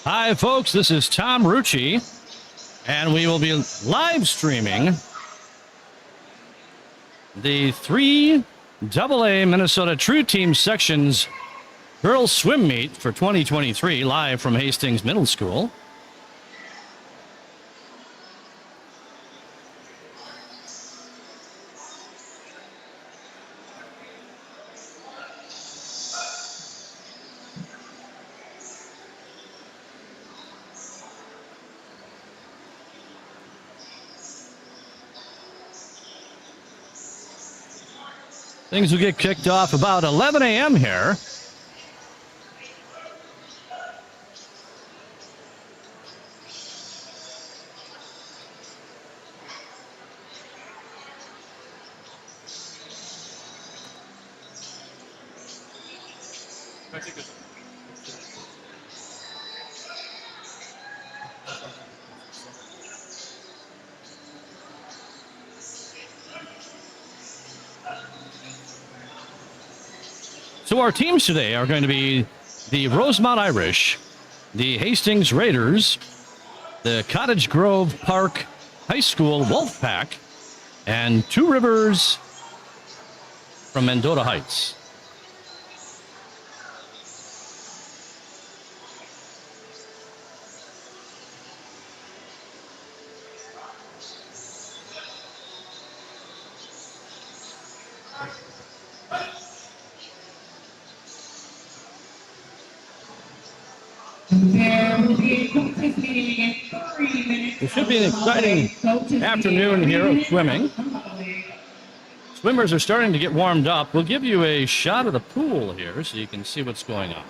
Hi, folks. This is Tom Rucci, and we will be live streaming the 3AA Minnesota True Team Sections Girls Swim Meet for 2023 live from Hastings Middle School. Things will get kicked off about 11 a.m. here. So our teams today are going to be the Rosemont Irish, the Hastings Raiders, the Cottage Grove Park High School Wolfpack, and Two Rivers from Mendota Heights. It should be an exciting afternoon here of swimming. Swimmers are starting to get warmed up. We'll give you a shot of the pool here so you can see what's going on.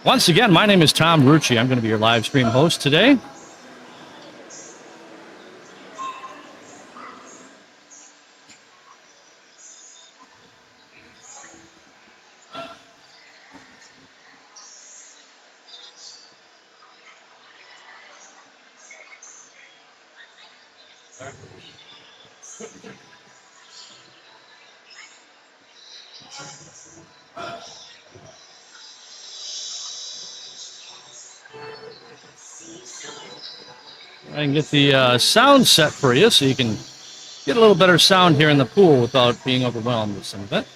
Once again, my name is Tom Rucci. I'm going to be your live stream host today. I can get the sound set for you so you can get a little better sound here in the pool without being overwhelmed with some of it.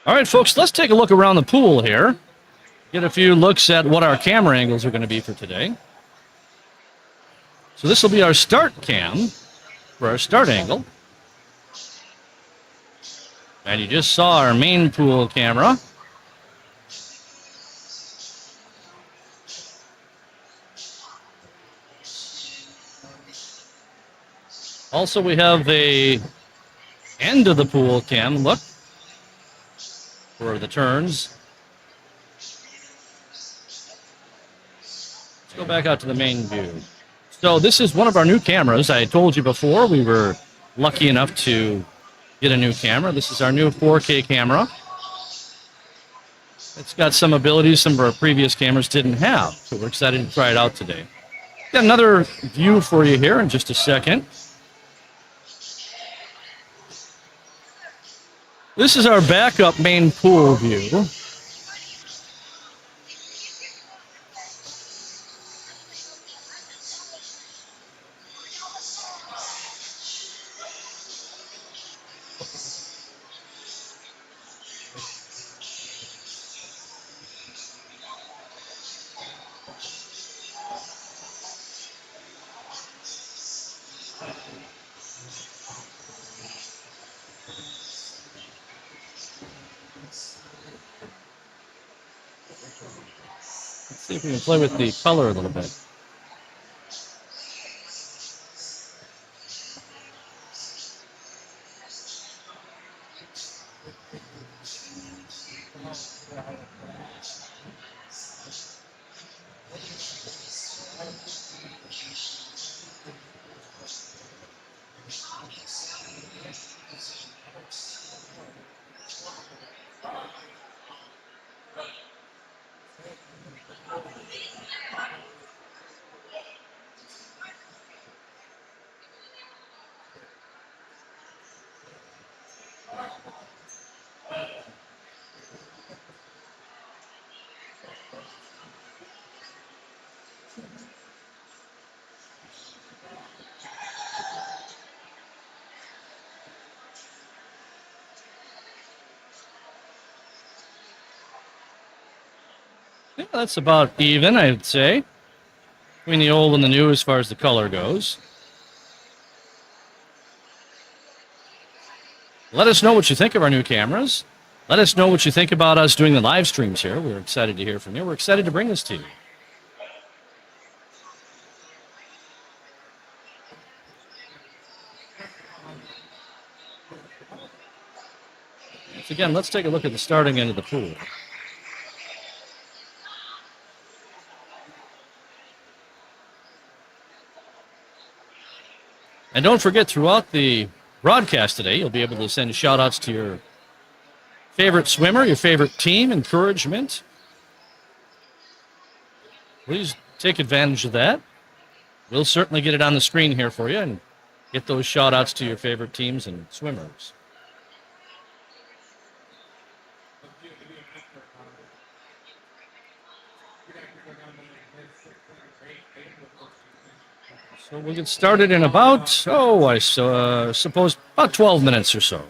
All right, folks, let's take a look around the pool here. Get a few looks at what our camera angles are going to be for today. So this will be our start cam for our start angle. And you just saw our main pool camera. Also, we have a end of the pool cam look for the turns. Let's go back out to the main view. So this is one of our new cameras. I told you before we were lucky enough to get a new camera. This is our new 4K camera. It's got some abilities some of our previous cameras didn't have, so we're excited to try it out today. Got another view for you here in just a second. This is our backup main pool view. Let's see if we can play with the color a little bit. Yeah, that's about even, I'd say, between the old and the new as far as the color goes. Let us know what you think of our new cameras. Let us know what you think about us doing the live streams here. We're excited to hear from you. We're excited to bring this to you. Once again, let's take a look at the starting end of the pool. And don't forget, throughout the broadcast today, you'll be able to send shout outs to your favorite swimmer, your favorite team, encouragement. Please take advantage of that. We'll certainly get it on the screen here for you and get those shout outs to your favorite teams and swimmers. So we'll get started in about, I suppose, about 12 minutes or so.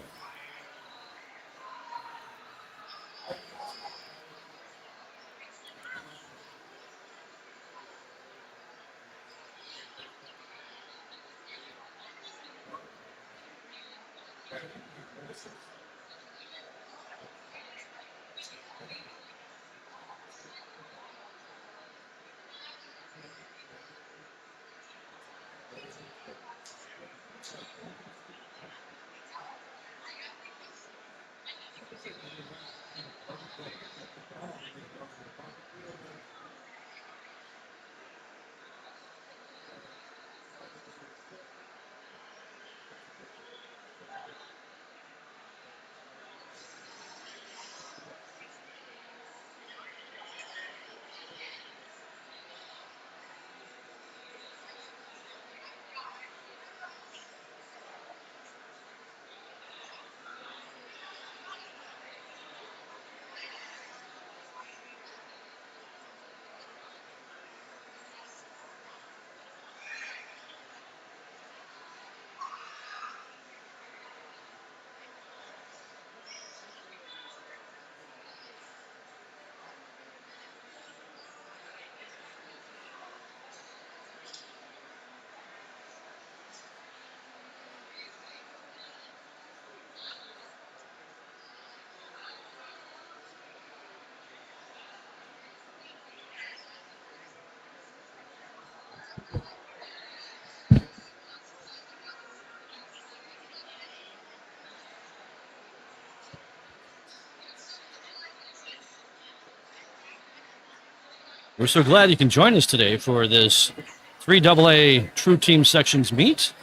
We're so glad you can join us today for this 3AA True Team Sections meet.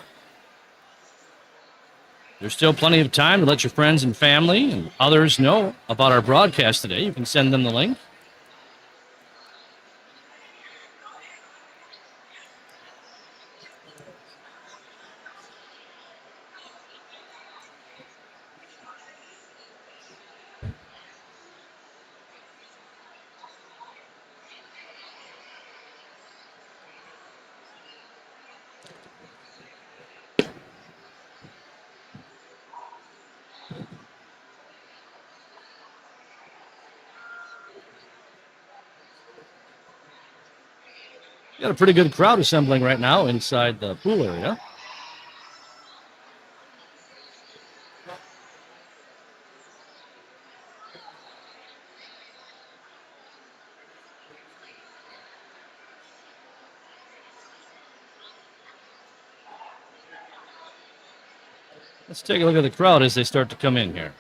There's still plenty of time to let your friends and family and others know about our broadcast today. You can send them the link. Got a pretty good crowd assembling right now inside the pool area. Let's take a look at the crowd as they start to come in here.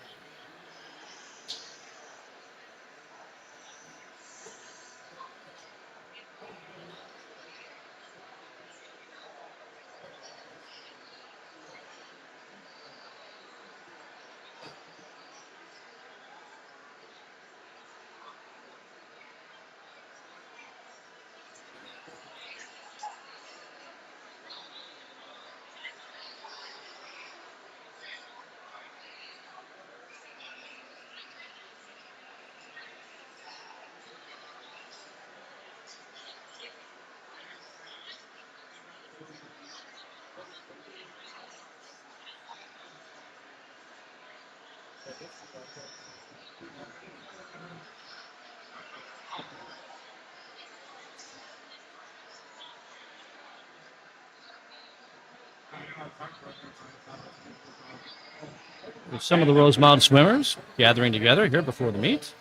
With some of the Rosemount swimmers gathering together here before the meet.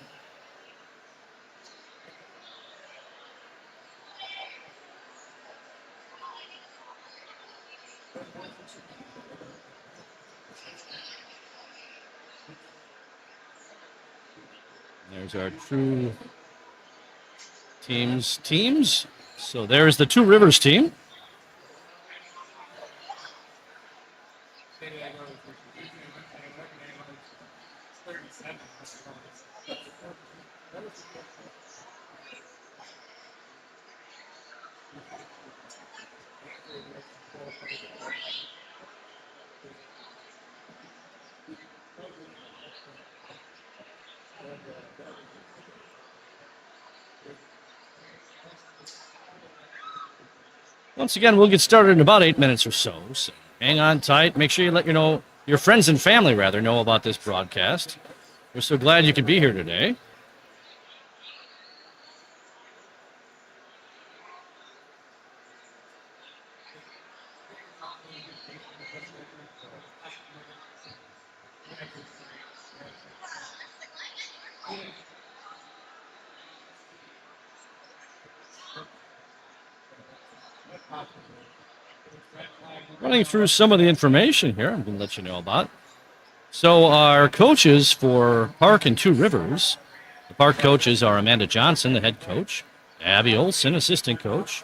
There's our true teams. So there's the Two Rivers team. Once again, we'll get started in about 8 minutes or so. So hang on tight. Make sure you let your friends and family know about this broadcast. We're so glad you could be here today. Running through some of the information here, I'm going to let you know about. So our coaches for Park and Two Rivers, the Park coaches are Amanda Johnson, the head coach, Abby Olson, assistant coach,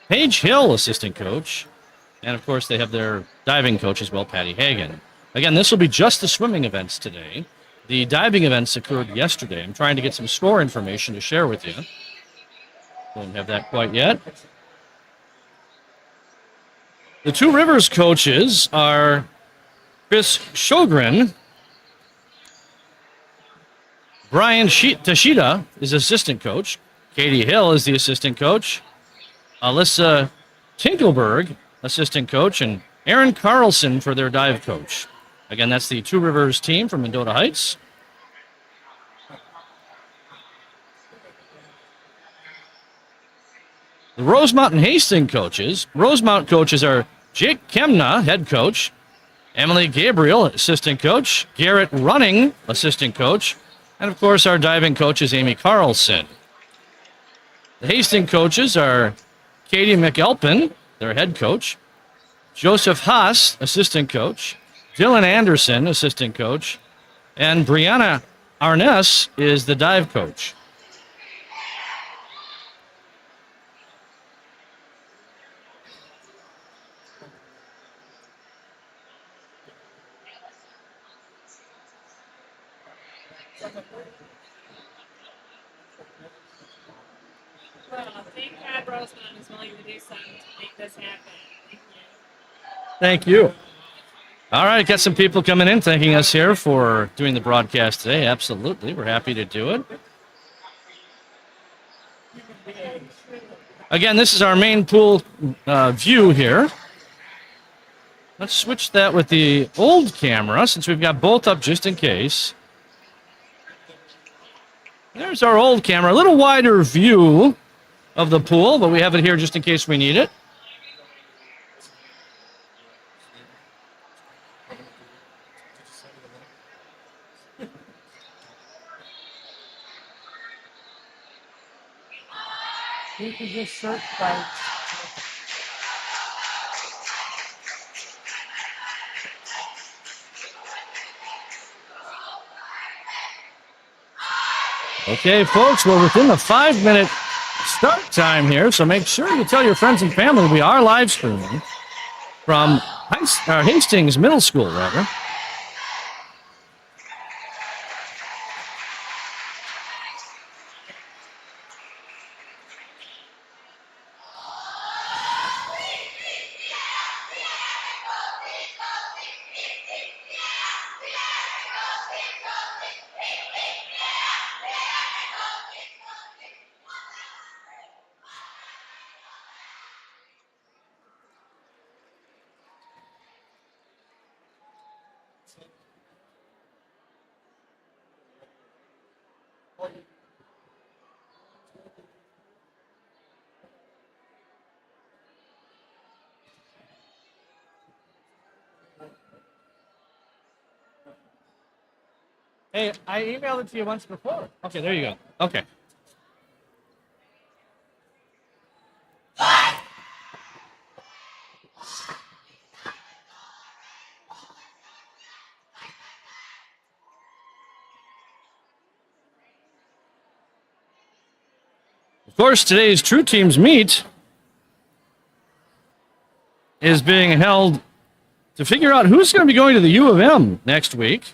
Paige Hill, assistant coach, and of course they have their diving coach as well, Patty Hagan. Again, this will be just the swimming events today. The diving events occurred yesterday. I'm trying to get some score information to share with you. Don't have that quite yet. The Two Rivers coaches are Chris Sjogren. Brian Tashida is assistant coach. Katie Hill is the assistant coach. Alyssa Tinkelberg, assistant coach, and Aaron Carlson for their dive coach. Again, that's the Two Rivers team from Mendota Heights. The Rosemount and Hastings coaches. Rosemount coaches are Jake Kemna, head coach. Emily Gabriel, assistant coach. Garrett Running, assistant coach. And, of course, our diving coach is Amy Carlson. The Hastings coaches are Katie McAlpin, their head coach. Joseph Haas, assistant coach. Dylan Anderson, assistant coach. And Brianna Arness is the dive coach. Thank God Rosemount is willing to do something to make this happen. Thank you. All right, got some people coming in thanking us here for doing the broadcast today. Absolutely. We're happy to do it. Again, this is our main pool view here. Let's switch that with the old camera since we've got both up just in case. There's our old camera. A little wider view of the pool, but we have it here just in case we need it. You could just search by. Okay, folks, we're within the 5-minute start time here, so make sure you tell your friends and family we are live streaming from Hastings Middle School, rather. Hey, I emailed it to you once before. Okay, there you go. Okay. Of course, today's True Teams meet is being held to figure out who's going to be going to the U of M next week.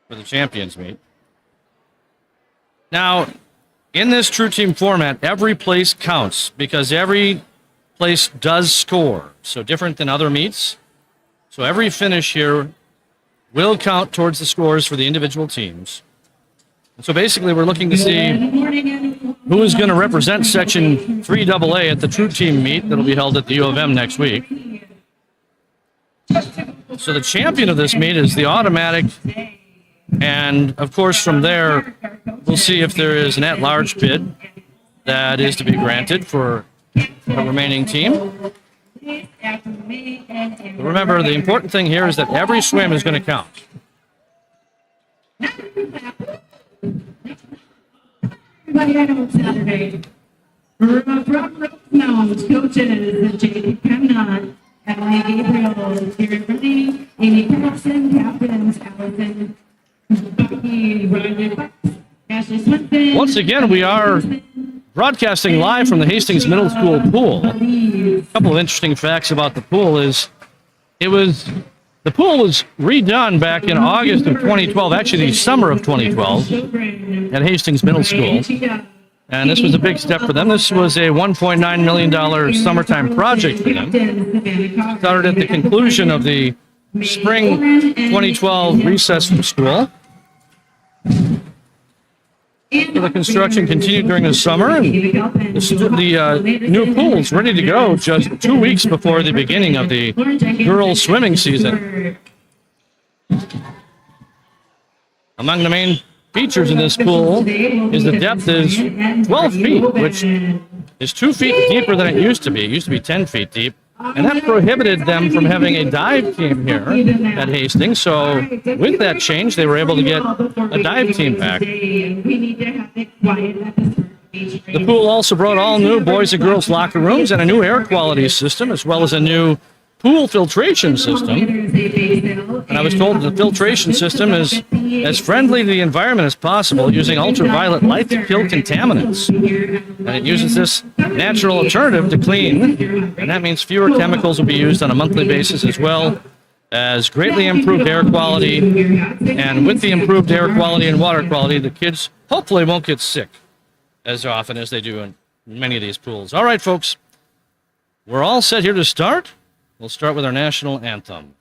For the champions meet. Now, in this True Team format, every place counts because every place does score. So different than other meets. So every finish here will count towards the scores for the individual teams. And so basically we're looking to see who is going to represent Section 3AA at the True Team meet that'll be held at the U of M next week. So the champion of this meet is the automatic. And, of course, from there, we'll see if there is an at-large bid that is to be granted for the remaining team. But remember, the important thing here is that every swim is going to count. Everybody I know Saturday. Round coaches, J.D. Pemnot, Emily Gabriel, Karen Rennie, Amy Carlson, captains, Allison Bucky, Ryan Bucks, Ashley Swenson. Once again, we are broadcasting live from the Hastings Middle School pool. A couple of interesting facts about the pool is the pool was redone back in August of 2012, actually the summer of 2012 at Hastings Middle School. And this was a big step for them. This was a $1.9 million summertime project for them. Started at the conclusion of the spring 2012 recess from school. So the construction continued during the summer, and the new pool is ready to go just 2 weeks before the beginning of the girls' swimming season. Among the main features in this pool is the depth is 12 feet, which is 2 feet deeper than it used to be. It used to be 10 feet deep. And that prohibited them from having a dive team here at Hastings. So with that change, they were able to get a dive team back. The pool also brought all new boys and girls locker rooms and a new air quality system, as well as a new pool filtration system. And I was told the filtration system is as friendly to the environment as possible, using ultraviolet light to kill contaminants. And it uses this natural alternative to clean, and that means fewer chemicals will be used on a monthly basis, as well as greatly improved air quality. And with the improved air quality and water quality, the kids hopefully won't get sick as often as they do in many of these pools. All right, folks, we're all set here to start. We'll start with our national anthem.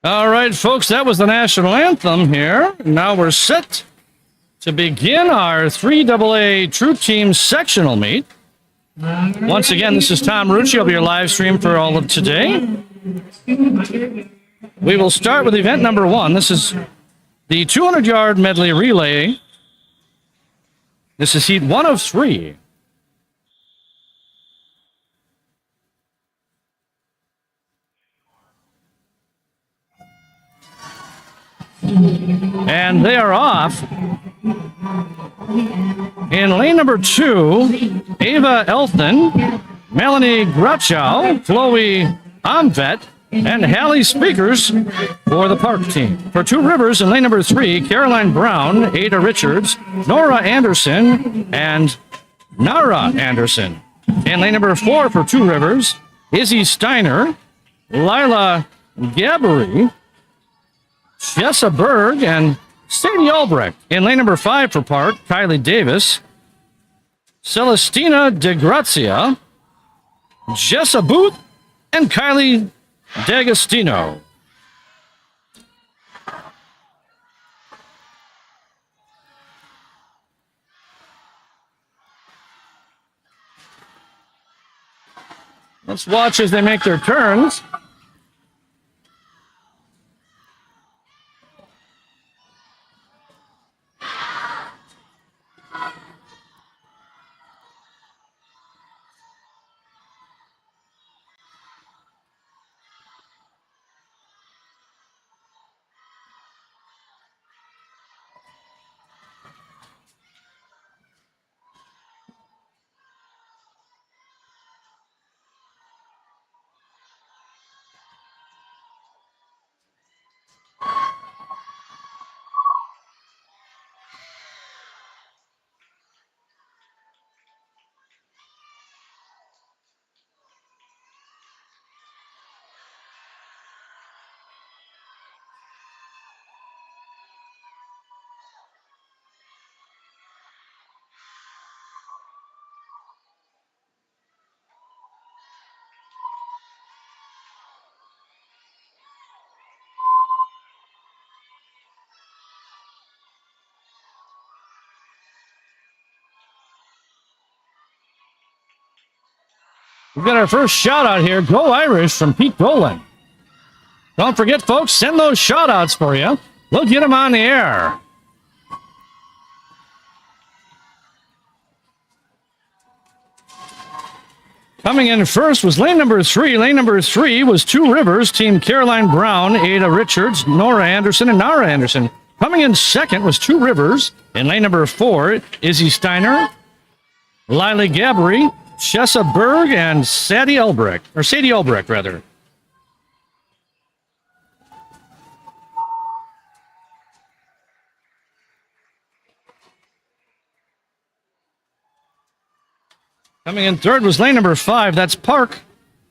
All right, folks, that was the national anthem here. Now we're set to begin our 3AA Troop Team sectional meet. Once again, this is Tom Rucci. I'll be your live stream for all of today. We will start with event number 1. This is the 200-yard medley relay. This is heat 1 of 3. And they are off. In lane number 2, Ava Elton, Melanie Grachow, Chloe Amvet, and Hallie Speakers for the Park team. For Two Rivers in lane number 3, Caroline Brown, Ada Richards, Nora Anderson, and Nara Anderson. In lane number 4 for Two Rivers, Izzy Steiner, Lila Gabbery, Jessa Berg, and Sadie Albrecht. In lane number 5 for Park, Kylie Davis, Celestina DeGrazia, Jessa Booth, and Kylie D'Agostino. Let's watch as they make their turns. We've got our first shout out here. Go Irish from Pete Dolan. Don't forget, folks, send those shout outs for you. We'll get them on the air. Coming in first was lane number 3. Lane number 3 was Two Rivers, Team Caroline Brown, Ada Richards, Nora Anderson, and Nara Anderson. Coming in second was Two Rivers. In lane number 4, Izzy Steiner, Lila Gabbery, Chessa Berg, and Sadie Albrecht. Coming in third was lane number 5. That's Park.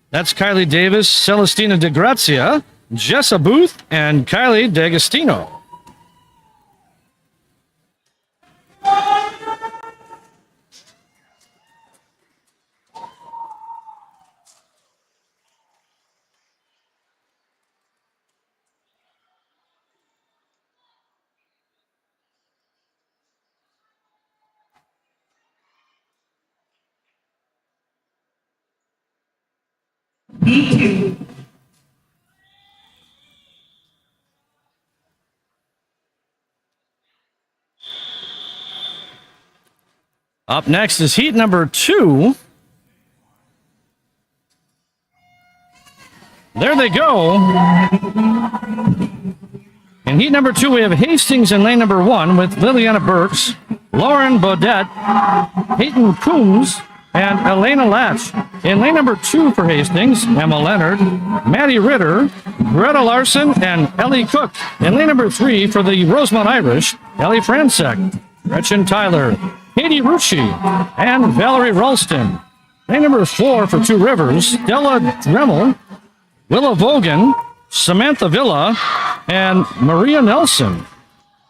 That's Kylie Davis, Celestina DeGrazia, Jessa Booth, and Kylie D'Agostino. B2. Up next is heat number 2. There they go. In heat number 2, we have Hastings in lane number 1 with Liliana Burks, Lauren Baudette, Peyton Coombs, and Elena Latch. In lane number 2 for Hastings, Emma Leonard, Maddie Ritter, Greta Larson, and Ellie Cook. In lane number 3 for the Rosemont Irish, Ellie Fransek, Gretchen Tyler, Katie Rucci, and Valerie Ralston. Lane number 4 for Two Rivers, Stella Dremel, Willa Vogan, Samantha Villa, and Maria Nelson.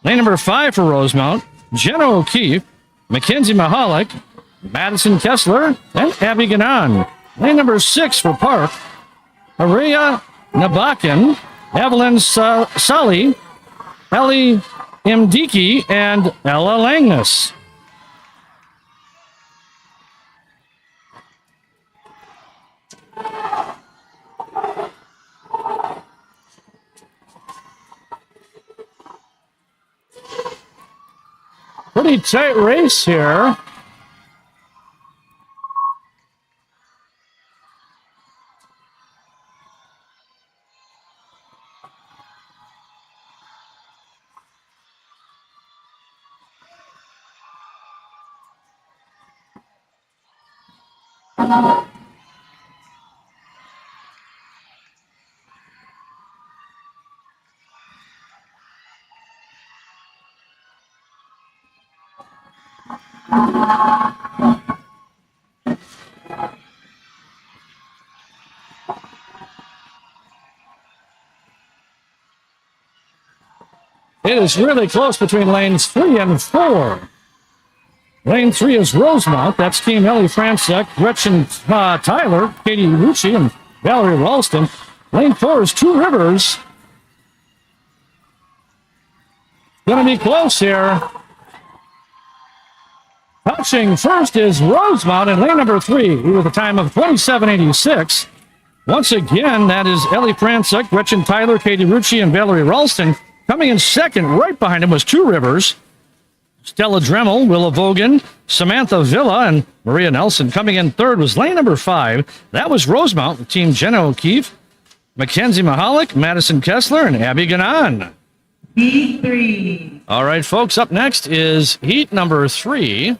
Lane number 5 for Rosemount, Jenna O'Keefe, Mackenzie Mahalik, Madison Kessler, and Abby Ganon. Lane number 6 for Park, Aria Nabakin, Evelyn Sully, Ellie Mdiki, and Ella Langness. Pretty tight race here. It is really close between lanes 3 and 4. Lane 3 is Rosemount. That's Team Ellie Francek, Gretchen Tyler, Katie Rucci, and Valerie Ralston. Lane 4 is Two Rivers. Going to be close here. Touching first is Rosemount in lane number 3 with a time of 27:86. Once again, that is Ellie Francek, Gretchen Tyler, Katie Rucci, and Valerie Ralston. Coming in second, right behind him was Two Rivers. Stella Dremel, Willa Vogan, Samantha Villa, and Maria Nelson. Coming in third was lane number 5. That was Rosemount with Team Jenna O'Keefe, Mackenzie Mahalik, Madison Kessler, and Abby Ganan. Heat 3. All right, folks, up next is heat number 3.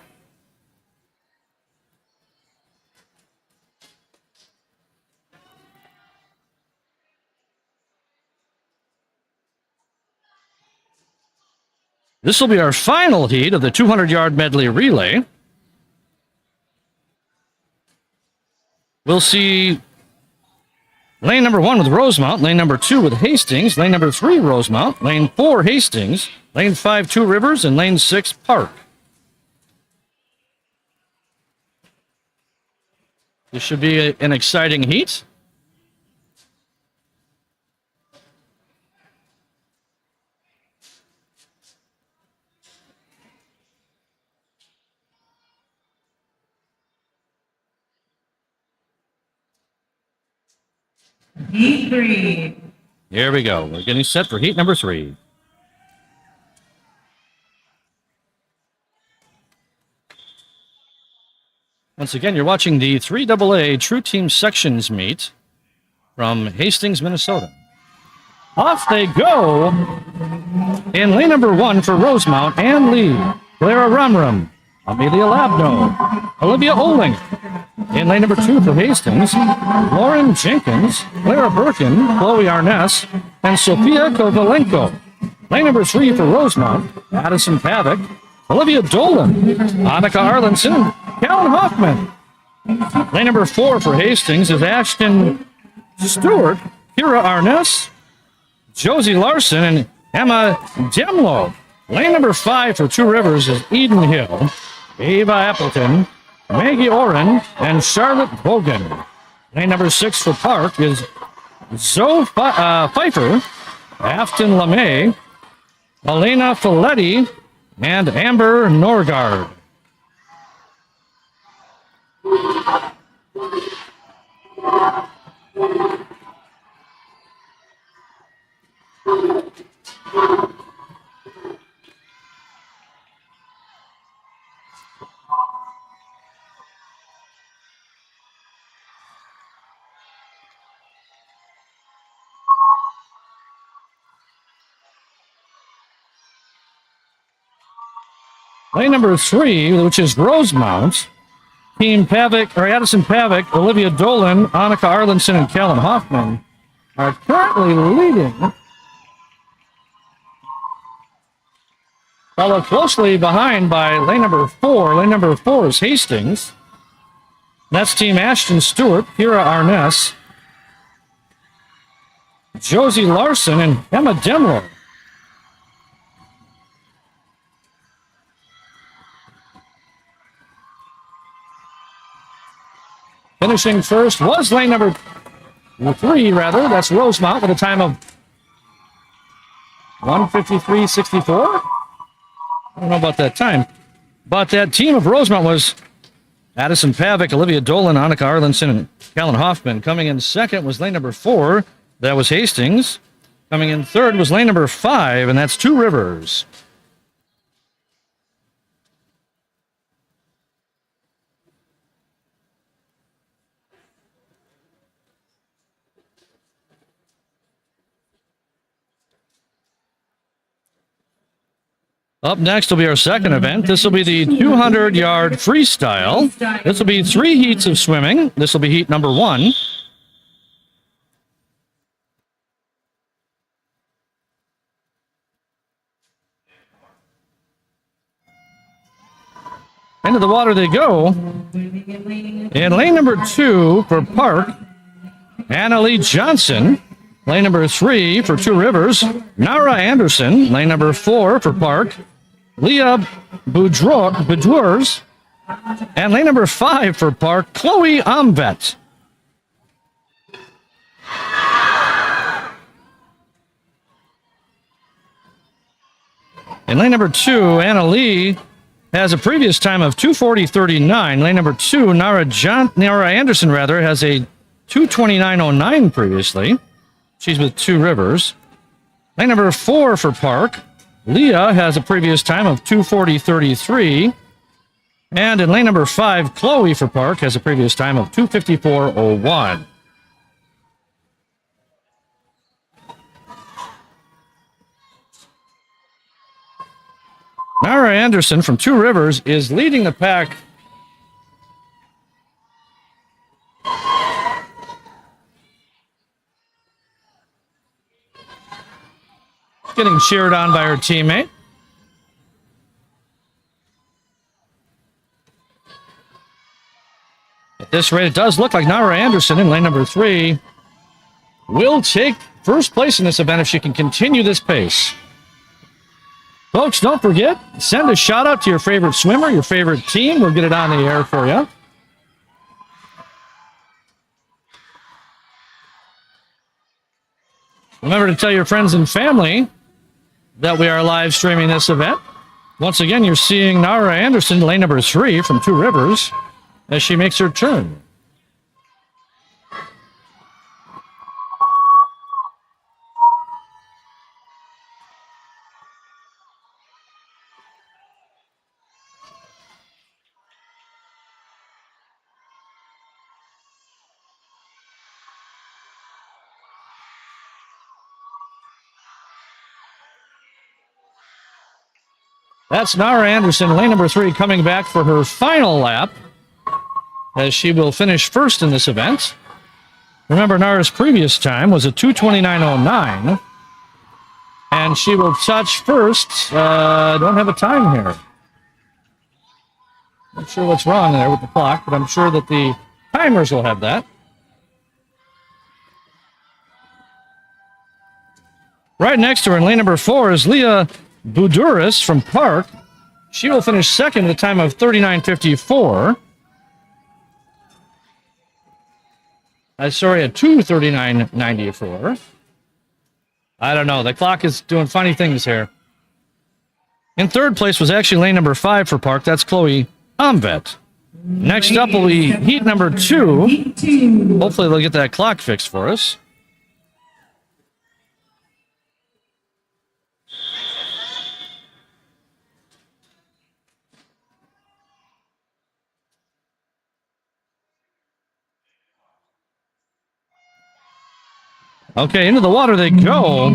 This will be our final heat of the 200-yard medley relay. We'll see lane number 1 with Rosemount, lane number 2 with Hastings, lane number 3 Rosemount, lane 4 Hastings, lane 5 Two Rivers, and lane 6 Park. This should be an exciting heat. Heat 3. Here we go. We're getting set for heat number 3. Once again, you're watching the 3AA True Team Sections meet from Hastings, Minnesota. Off they go in lane number 1 for Rosemount, Ann Lee, Clara Rumrum, Amelia Labno, Olivia Oling. In lane number 2 for Hastings, Lauren Jenkins, Clara Birkin, Chloe Arness, and Sophia Kovalenko. Lane number 3 for Rosemount, Addison Pavick, Olivia Dolan, Annika Arlenson, and Callan Hoffman. Lane number 4 for Hastings is Ashton Stewart, Kira Arness, Josie Larson, and Emma Demlo. Lane number 5 for Two Rivers is Eden Hill, Ava Appleton, Maggie Oren, and Charlotte Bogan. Lane number 6 for Park is Zoe Pfeiffer, Afton LeMay, Elena Folletti, and Amber Norgard. Lane number 3, which is Rosemount, Team Pavick, or Addison Pavick, Olivia Dolan, Annika Arlenson, and Callan Hoffman are currently leading. Followed closely behind by lane number 4. Lane number 4 is Hastings. That's Team Ashton Stewart, Kira Arness, Josie Larson, and Emma Demlo. Finishing first was lane number 3, that's Rosemount with a time of 1:53.64. I don't know about that time. But that team of Rosemount was Addison Pavick, Olivia Dolan, Annika Arlenson, and Callan Hoffman. Coming in second was lane number 4. That was Hastings. Coming in third was lane number 5, and that's Two Rivers. Up next will be our second event. This will be the 200-yard freestyle. This will be 3 heats of swimming. This will be heat number 1. Into the water they go. In lane number 2 for Park, Anna Lee Johnson. Lane number 3 for Two Rivers, Nara Anderson. Lane number 4 for Park, Leah Boudrours. And lane number 5 for Park, Chloe Omvet. In lane number 2, Anna Lee has a previous time of 2:40.39. Lane number 2, Nara Anderson has a 2:29.09 previously. She's with Two Rivers. Lane number 4 for Park, Leah has a previous time of 2:40.33. And in lane number 5, Chloe for Park has a previous time of 2:54.01. Nara Anderson from Two Rivers is leading the pack. Getting cheered on by her teammate. At this rate, it does look like Nara Anderson in lane number 3 will take first place in this event if she can continue this pace. Folks, don't forget, send a shout out to your favorite swimmer, your favorite team. We'll get it on the air for you. Remember to tell your friends and family that we are live streaming this event. Once again, you're seeing Nara Anderson, lane number 3 from Two Rivers, as she makes her turn. That's Nara Anderson, lane number 3, coming back for her final lap, as she will finish first in this event. Remember, Nara's previous time was a 2:29.09, and she will touch first. Don't have a time here. Not sure what's wrong there with the clock, but I'm sure that the timers will have that. Right next to her in lane number 4 is Leah Boudouris from Park. She will finish second at a time of 39:54. Sorry, a 2:39.94. I don't know. The clock is doing funny things here. In third place was actually lane number 5 for Park. That's Chloe Omvet. Next up will be heat number 2. Hopefully they'll get that clock fixed for us. Okay, into the water they go.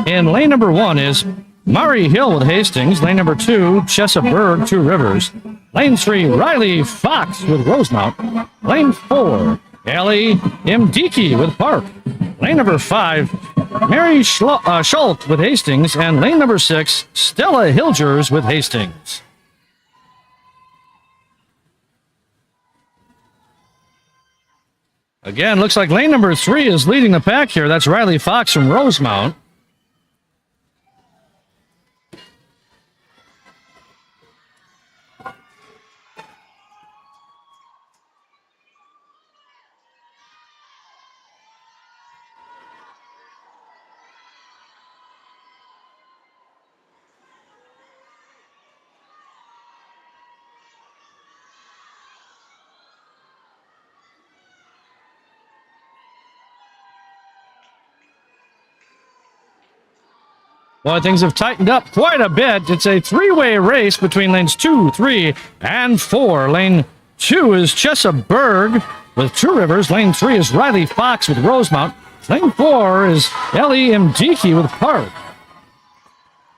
And lane number 1 is Mari Hill with Hastings. Lane number 2, Chessa Berg, Two Rivers. Lane 3, Riley Fox with Rosemount. Lane 4, Allie Mdiki with Park. Lane number 5, Mary Schultz with Hastings. And lane number 6, Stella Hilgers with Hastings. Again, looks like lane number 3 is leading the pack here. That's Riley Fox from Rosemount. Well, things have tightened up quite a bit. It's a three-way race between lanes 2, 3, and 4. Lane 2 is Chesapeake with Two Rivers. Lane 3 is Riley Fox with Rosemount. Lane 4 is Ellie Mdiki with Park.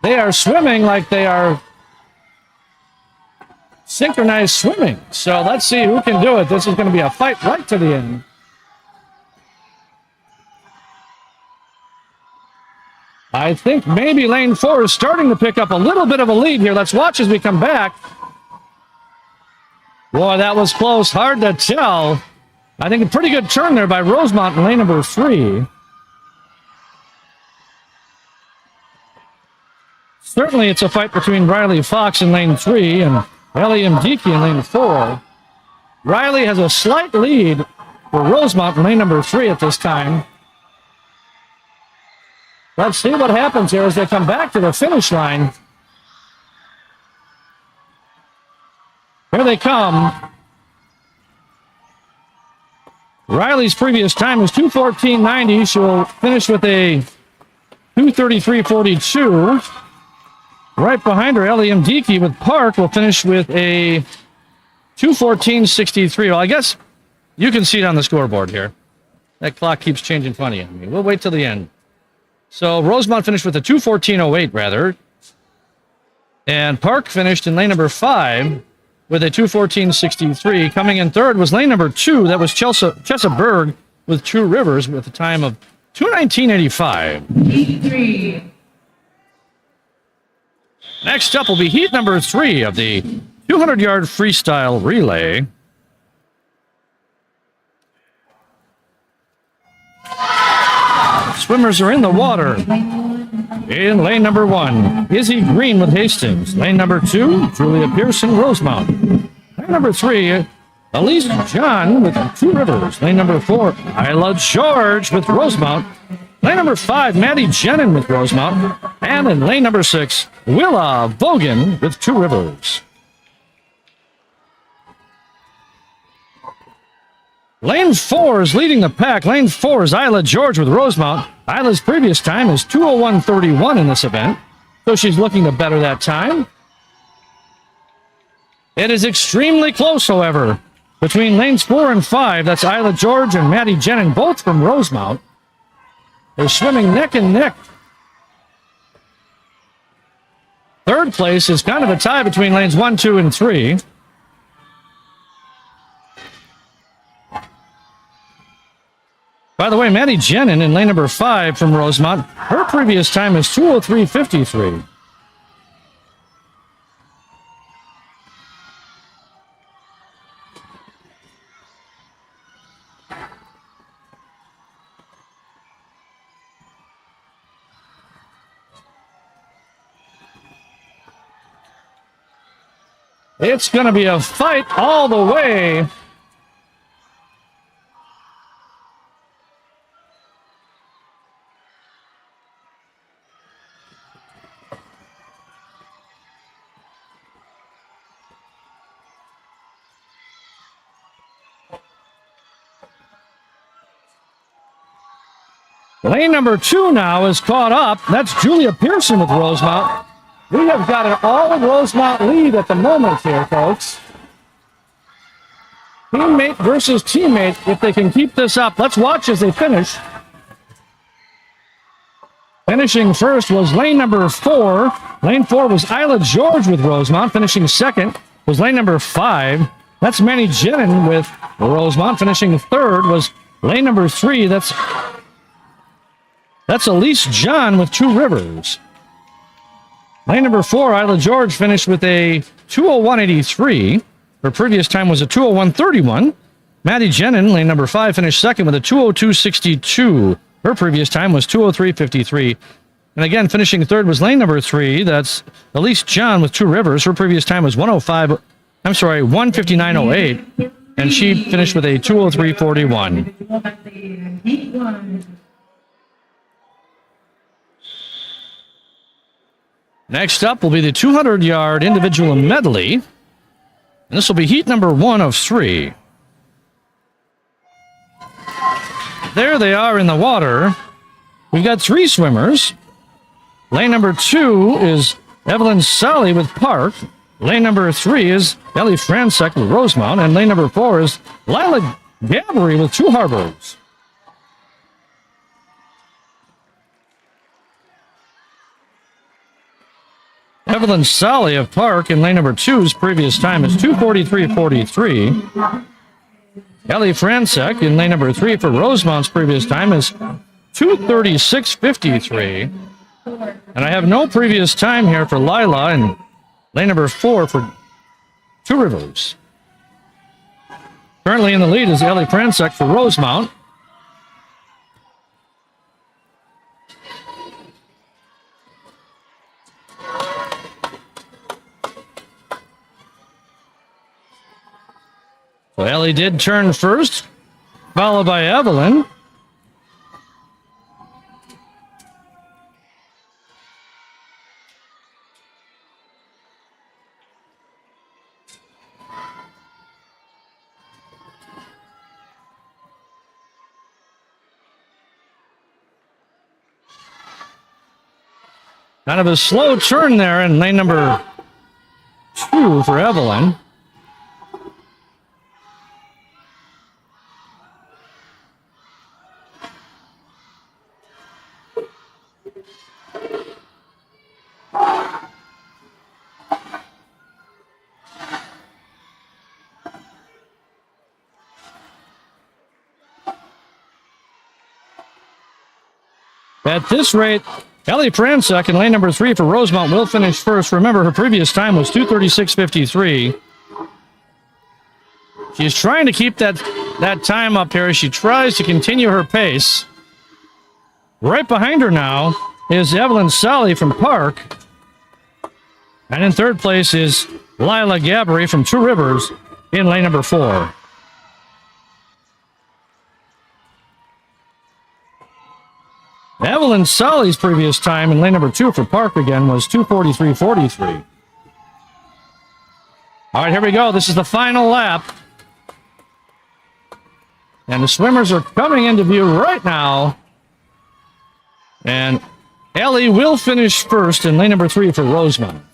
They are swimming like they are synchronized swimming. So let's see who can do it. This is going to be a fight right to the end. I think maybe lane 4 is starting to pick up a little bit of a lead here. Let's watch as we come back. Boy, that was close. Hard to tell. I think a pretty good turn there by Rosemount in lane number 3. Certainly it's a fight between Riley Fox in lane 3 and Ellie Mdiki in lane 4. Riley has a slight lead for Rosemount in lane number 3 at this time. Let's see what happens here as they come back to the finish line. Here they come. Riley's previous time was 2:14.90. She'll finish with a 2:33.42. Right behind her, Ellie Mdiki with Park will finish with a 2:14.63. Well, I guess you can see it on the scoreboard here. That clock keeps changing funny on me. We'll wait till the end. So Rosemount finished with a 2:14.08, rather. And Park finished in lane number 5 with a 2:14.63. Coming in third was lane number 2. That was Chesapeake with Two Rivers with a time of 2:19.85. Heat 3. Next up will be heat number 3 of the 200-yard freestyle relay. Swimmers are in the water. In lane number 1, Izzy Green with Hastings. Lane number 2, Julia Pearson, Rosemount. Lane number 3, Elise John with Two Rivers. Lane number 4, Isla George with Rosemount. Lane number 5, Maddie Jenin with Rosemount. And in lane number 6, Willa Vogan with Two Rivers. Lane 4 is leading the pack. Lane 4 is Isla George with Rosemount. Isla's previous time is 2:01.31 in this event, so she's looking to better that time. It is extremely close, however, between lanes 4 and 5. That's Isla George and Maddie Jenin, both from Rosemount. They're swimming neck and neck. Third place is kind of a tie between lanes 1, 2, and 3. By the way, Maddie Jenin in lane number 5 from Rosemount, her previous time is 2:03.53. It's going to be a fight all the way. Lane number 2 now is caught up. That's Julia Pearson with Rosemount. We have got an all-Rosemount lead at the moment here, folks. Teammate versus teammate, if they can keep this up. Let's watch as they finish. Finishing first was lane number 4. Lane 4 was Isla George with Rosemount. Finishing second was lane number 5. That's Manny Jenin with Rosemount. Finishing third was lane number 3. That's Elise John with Two Rivers. Lane number 4, Isla George finished with a 2:01.83. Her previous time was a 2:01.31. Maddie Jenin, lane number 5, finished second with a 2:02.62. Her previous time was 2:03.53. And again, finishing third was lane number 3. That's Elise John with Two Rivers. Her previous time was 1:59.08. And she finished with a 2:03.41. Heat 1. Next up will be the 200-yard individual medley. And this will be heat number 1 of 3. There they are in the water. We've got 3 swimmers. Lane number 2 is Evelyn Solly with Park. Lane number 3 is Ellie Fransek with Rosemount. And lane number 4 is Lila Gabbery with Two Harbors. Evelyn Solly of Park in lane number 2's previous time is 2:43.43. Ellie Fransek in lane number 3 for Rosemount's previous time is 2:36.53. And I have no previous time here for Lila in lane number 4 for Two Rivers. Currently in the lead is Ellie Fransek for Rosemount. So Ellie did turn first, followed by Evelyn. Kind of a slow turn there in lane number 2 for Evelyn. At this rate, Ellie Fransek in lane number 3 for Rosemount will finish first. Remember, her previous time was 2:36.53. She's trying to keep that time up here as she tries to continue her pace. Right behind her now is Evelyn Solly from Park. And in third place is Lila Gabbery from Two Rivers in lane number 4. Evelyn Solly's previous time in lane number 2 for Park again was 2:43.43. All right, here we go. This is the final lap. And the swimmers are coming into view right now. And Ellie will finish first in lane number 3 for Rosemount.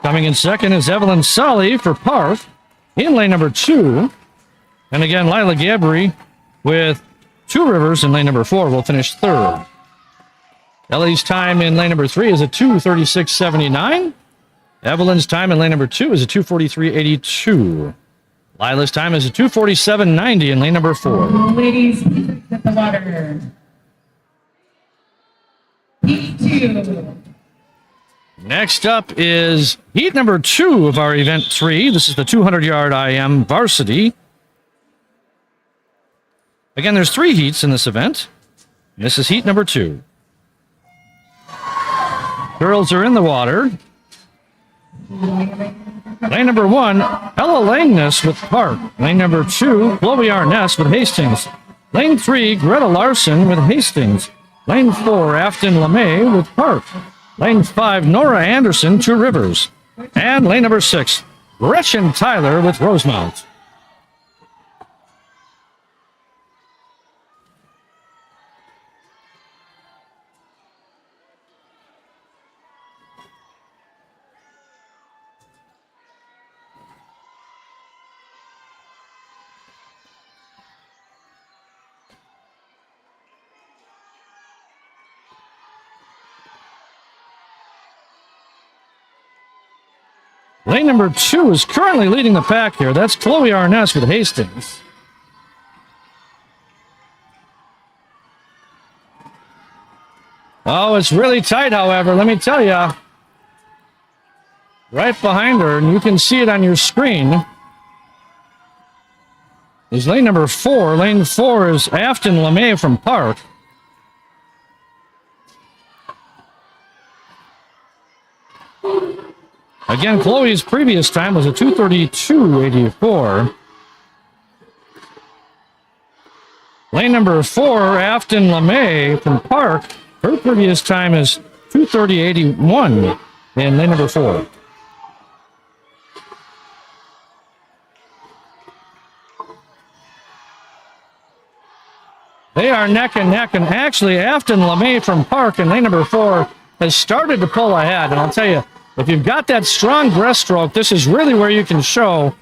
Coming in second is Evelyn Solly for Park in lane number 2. And again, Lila Gabbery with Two Rivers in lane number 4 will finish third. Ellie's time in lane number 3 is a 2:36.79. Evelyn's time in lane number 2 is a 2:43.82. Lila's time is a 2:47.90 in lane number 4. Ladies, please exit the water. Heat 2. Next up is heat number 2 of our event 3. This is the 200-yard IM varsity. Again, there's 3 heats in this event. This is heat number 2. Girls are in the water. Lane number 1, Ella Langness with Park. Lane number 2, Chloe Arness with Hastings. Lane 3, Greta Larson with Hastings. Lane 4, Afton LeMay with Park. Lane 5, Nora Anderson, Two Rivers. And lane number 6, Gretchen Tyler with Rosemount. Lane number 2 is currently leading the pack here. That's Chloe Arness with Hastings. Oh, it's really tight, however, let me tell you. Right behind her, and you can see it on your screen, is lane number 4. Lane 4 is Afton LeMay from Park. Again, Chloe's previous time was a 2:32.84. Lane number 4, Afton LeMay from Park. Her previous time is 2:30.81 in lane number 4. They are neck and neck, and actually Afton LeMay from Park in lane number 4 has started to pull ahead. And I'll tell you, if you've got that strong breaststroke, this is really where you can show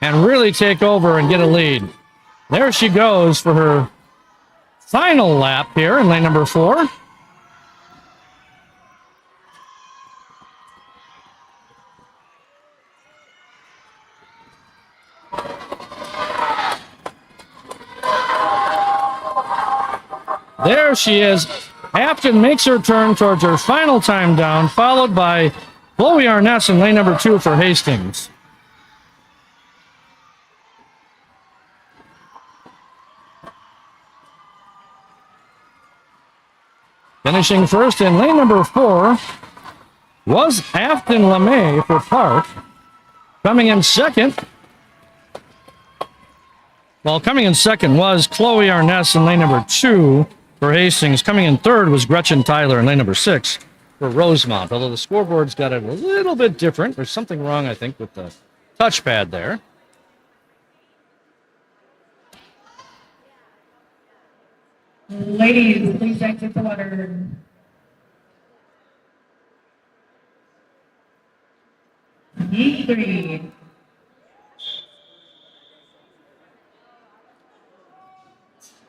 and really take over and get a lead. There she goes for her final lap here in lane number 4. There she is. Afton makes her turn towards her final time down, followed by Chloe Arness in lane number 2 for Hastings. Finishing first in lane number 4 was Afton LeMay for Park. Coming in second was Chloe Arness in lane number 2 for Hastings. Coming in third was Gretchen Tyler in lane number 6 for Rosemont. Although the scoreboard's got it a little bit different. There's something wrong, I think, with the touchpad there. Ladies, please exit the water. Heat 3.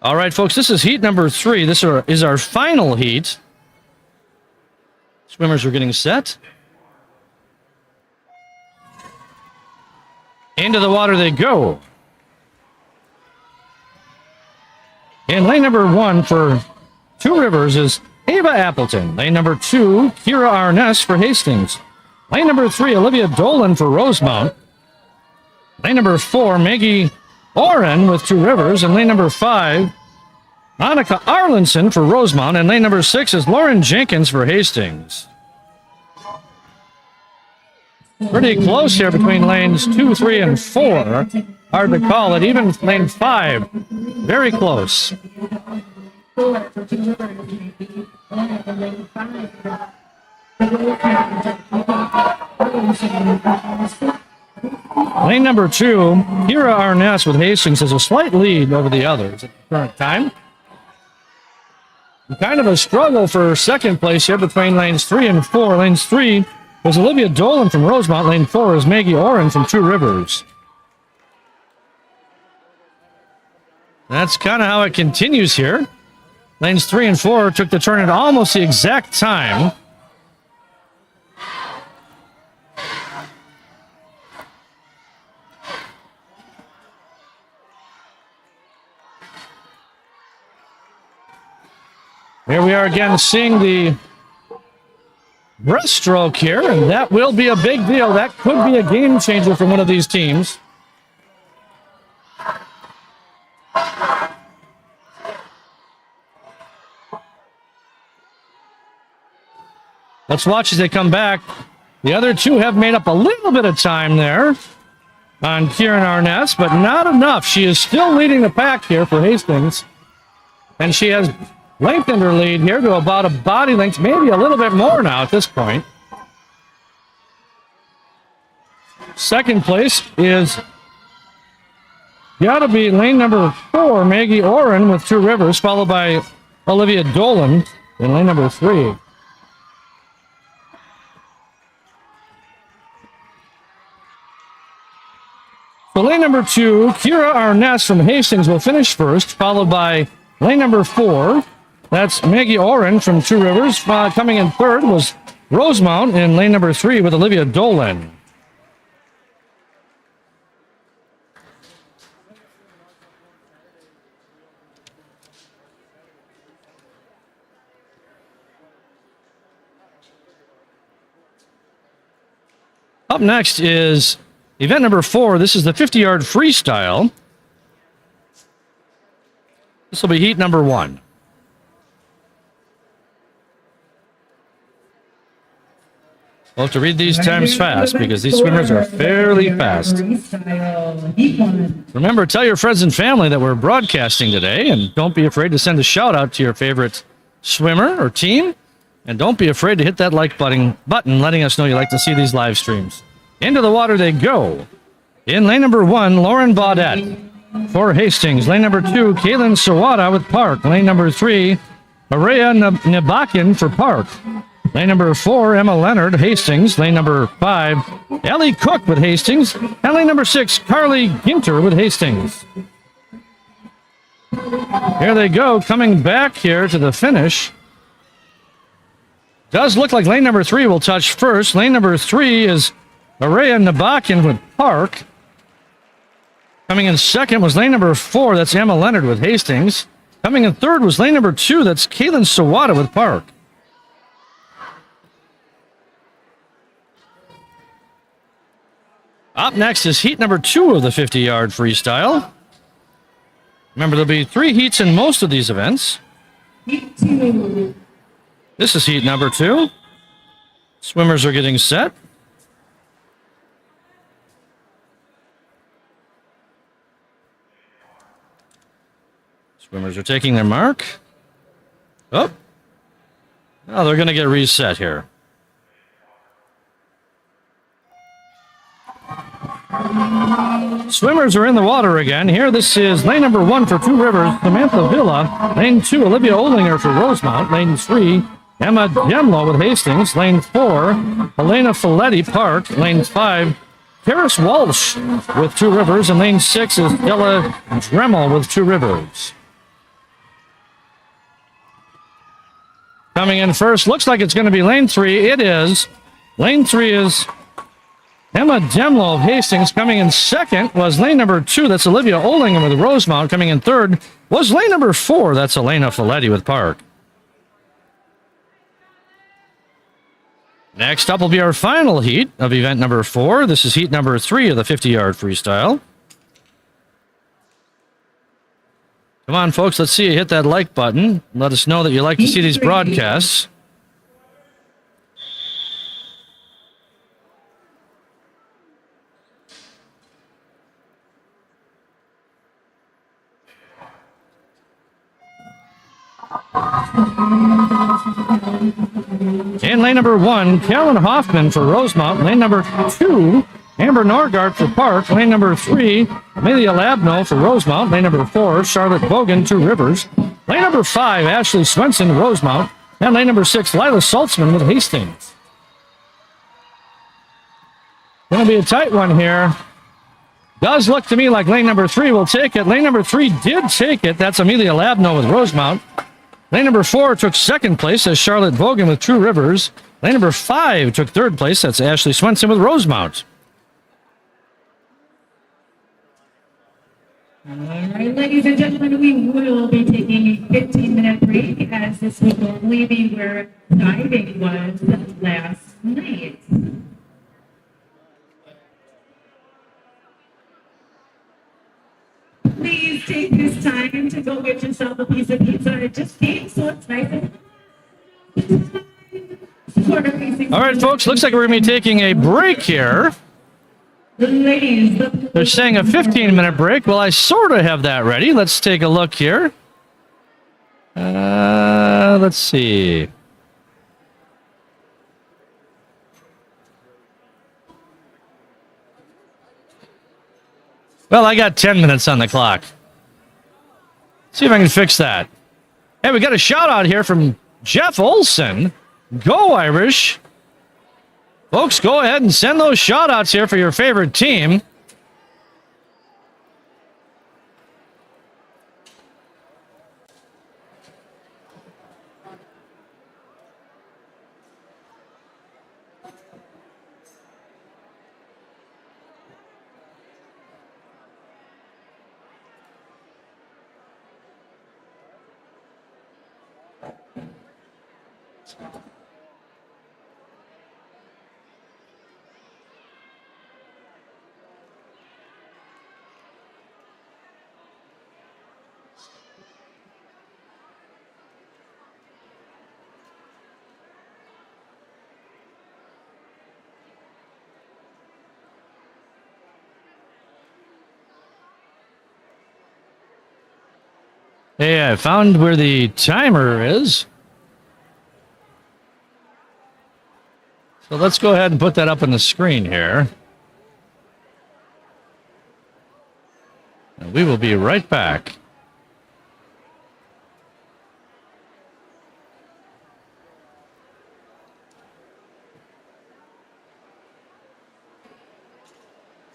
All right, folks, this is heat number 3. This is our final heat. Swimmers are getting set. Into the water they go. In lane number 1 for Two Rivers is Ava Appleton. Lane number 2, Kira Arness for Hastings. Lane number 3, Olivia Dolan for Rosemount. Lane number 4, Maggie Oren with Two Rivers. And lane number 5, Monica Arlinson for Rosemount. And lane number 6 is Lauren Jenkins for Hastings. Pretty close here between lanes 2, 3, and 4. Hard to call it. Even lane 5, very close. Lane number 2, Kira Arness with Hastings has a slight lead over the others at the current time. Kind of a struggle for second place here between lanes 3 and 4. Lanes 3 was Olivia Dolan from Rosemount. Lane 4 is Maggie Oren from Two Rivers. That's kind of how it continues here. Lanes 3 and 4 took the turn at almost the exact time. Here we are again seeing the breaststroke here, and that will be a big deal. That could be a game changer for one of these teams. Let's watch as they come back. The other two have made up a little bit of time there on Kieran Arness, but not enough. She is still leading the pack here for Hastings, and she has lengthened her lead here to about a body length, maybe a little bit more now at this point. Second place is got to be lane number 4, Maggie Oren with Two Rivers, followed by Olivia Dolan in lane number 3. So lane number 2, Kira Arness from Hastings will finish first, followed by lane number 4. That's Maggie Oren from Two Rivers. Coming in third was Rosemount in lane number 3 with Olivia Dolan. Up next is event number 4. This is the 50-yard freestyle. This will be heat number 1. We'll have to read these times fast because these swimmers are fairly fast. Remember, tell your friends and family that we're broadcasting today, and don't be afraid to send a shout out to your favorite swimmer or team. And don't be afraid to hit that like button letting us know you like to see these live streams. Into the water they go. In lane number 1, Lauren Baudette. for Hastings. Lane number 2, Kaylin Sawada with Park. Lane number 3, Araya Nabakin for Park. Lane number 4, Emma Leonard, Hastings. Lane number 5, Ellie Cook with Hastings. And lane number 6, Carly Ginter with Hastings. Here they go, coming back here to the finish. Does look like lane number 3 will touch first. Lane number 3 is Araya Nabakin with Park. Coming in second was lane number 4, that's Emma Leonard with Hastings. Coming in third was lane number 2, that's Kaylin Sawada with Park. Up next is heat number 2 of the 50-yard freestyle. Remember, there'll be 3 heats in most of these events. Heat 2. This is heat number 2. Swimmers are getting set. Swimmers are taking their mark. Oh, they're going to get reset here. Swimmers are in the water again. Here, this is lane number 1 for Two Rivers, Samantha Villa. Lane 2, Olivia Olinger for Rosemount. Lane 3, Emma Demlo with Hastings. Lane 4, Helena Folletti Park. Lane 5, Paris Walsh with Two Rivers. And lane 6 is Ella Dremel with Two Rivers. Coming in first, looks like it's going to be lane 3. It is. Lane 3 is Emma Demlo of Hastings. Coming in second was lane number 2. That's Olivia Olinger with Rosemount. Coming in third was lane number 4. That's Elena Folletti with Park. Next up will be our final heat of event number 4. This is heat number 3 of the 50-yard freestyle. Come on, folks. Let's see you hit that like button. Let us know that you like to see these broadcasts. In lane number 1, Karen Hoffman for Rosemount. Lane number 2, Amber Norgard for Park. Lane number 3, Amelia Labno for Rosemount. Lane number 4, Charlotte Bogan, Two Rivers. Lane number 5, Ashley Swenson, Rosemount. And lane number 6, Lila Saltzman with Hastings. Going to be a tight one here. Does look to me like lane number 3 will take it. Lane number 3 did take it. That's Amelia Labno with Rosemount. Lane number 4 took second place. That's Charlotte Bogan with Two Rivers. Lane number 5 took third place. That's Ashley Swenson with Rosemount. All right, ladies and gentlemen, we will be taking a 15-minute break as this will only be where diving was last night. Please take this time to go get yourself a piece of pizza. It just came, so it's nice and All right, folks, looks like we're going to be taking a break here. Ladies, They're saying a 15-minute break. Well, I sort of have that ready. Let's take a look here. Let's see. Well, I got 10 minutes on the clock. See if I can fix that. Hey, we got a shout out here from Jeff Olson. Go Irish. Folks, go ahead and send those shout outs here for your favorite team. Hey, I found where the timer is. So let's go ahead and put that up on the screen here. And We will be right back.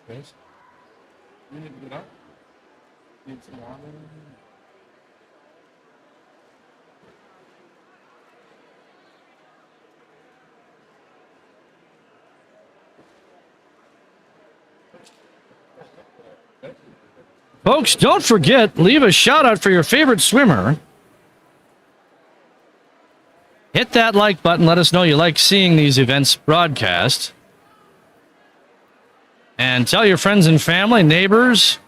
You need to get up. Need some water. Folks, don't forget, leave a shout out for your favorite swimmer. Hit that like button. Let us know you like seeing these events broadcast. And tell your friends and family, neighbors,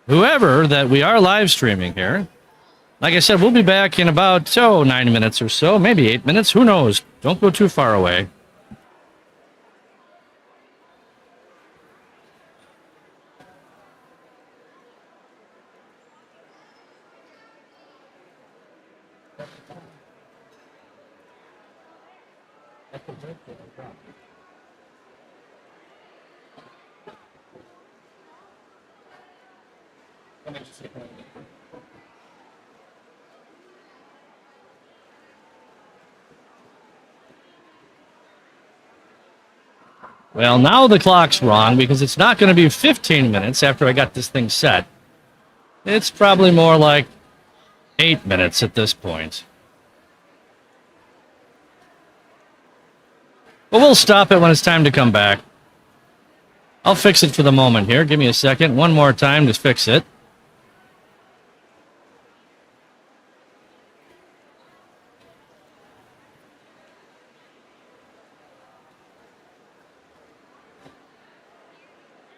whoever, that we are live streaming here. Like I said, we'll be back in about 9 minutes or so, maybe 8 minutes. Who knows? Don't go too far away. Well, now the clock's wrong because it's not going to be 15 minutes after I got this thing set. It's probably more like 8 minutes at this point. But we'll stop it when it's time to come back. I'll fix it for the moment here. Give me a second. One more time to fix it.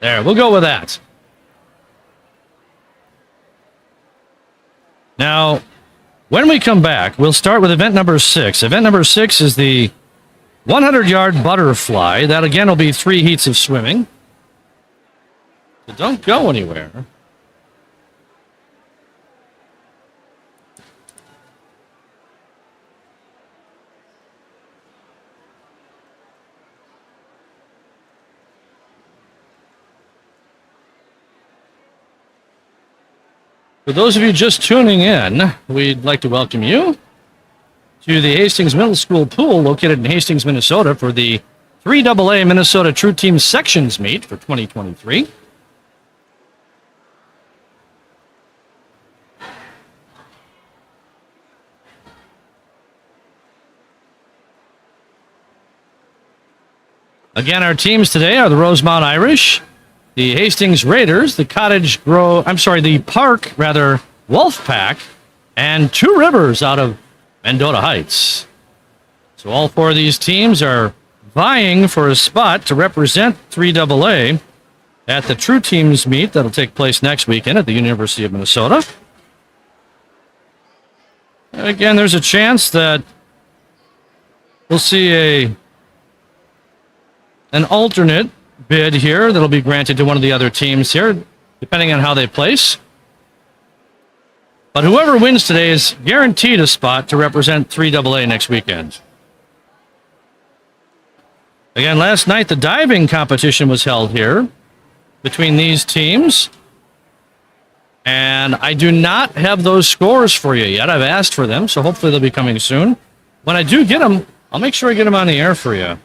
There, we'll go with that. Now, when we come back, we'll start with event number 6. Event number 6 is the 100-yard butterfly. That, again, will be 3 heats of swimming. So don't go anywhere. For those of you just tuning in, we'd like to welcome you to the Hastings Middle School pool located in Hastings, Minnesota for the 3AA Minnesota True Team Sections Meet for 2023. Again, our teams today are the Rosemount Irish, the Hastings Raiders, the Park Wolf Pack, and Two Rivers out of Mendota Heights. So all 4 of these teams are vying for a spot to represent 3AA at the True Teams meet that'll take place next weekend at the University of Minnesota. And again, there's a chance that we'll see an alternate bid here that'll be granted to one of the other teams here, depending on how they place. But whoever wins today is guaranteed a spot to represent 3AA next weekend. Again, last night the diving competition was held here between these teams. And I do not have those scores for you yet. I've asked for them, so hopefully they'll be coming soon. When I do get them, I'll make sure I get them on the air for you.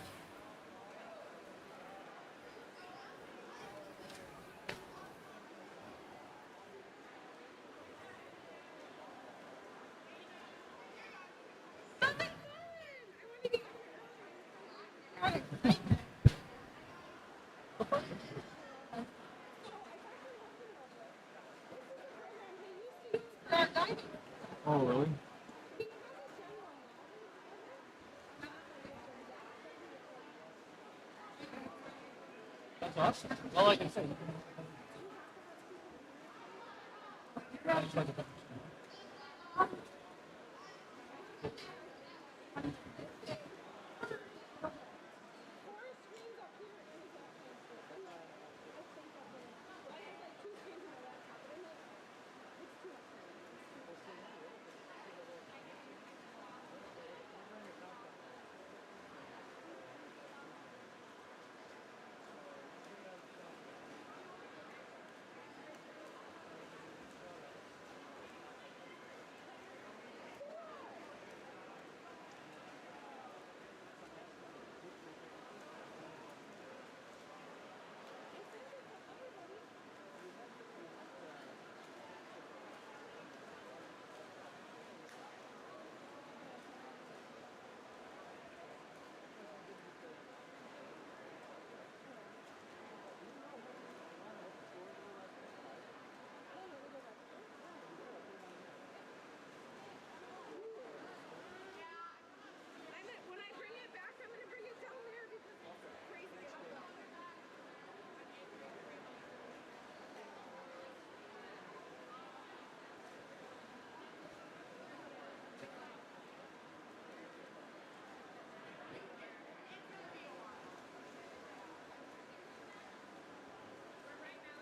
Oh, really? That's awesome. All I can say.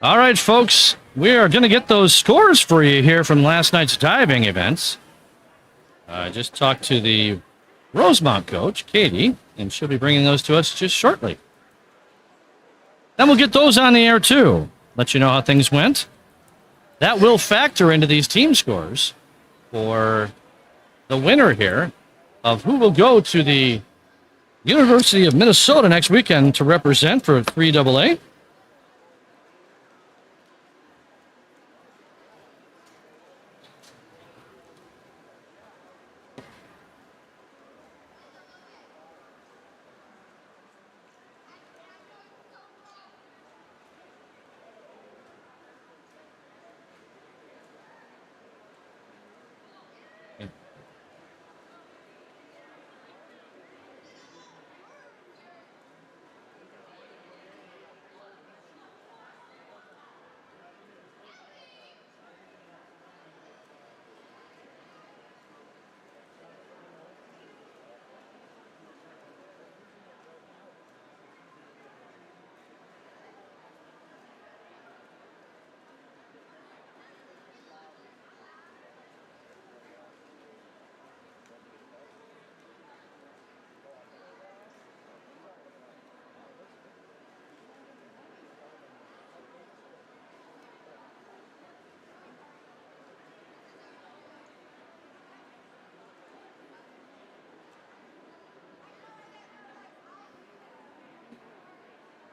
All right, folks, we are going to get those scores for you here from last night's diving events. I just talked to the Rosemount coach, Katie, and she'll be bringing those to us just shortly. Then we'll get those on the air, too. Let you know how things went. That will factor into these team scores for the winner here of who will go to the University of Minnesota next weekend to represent for 3AA.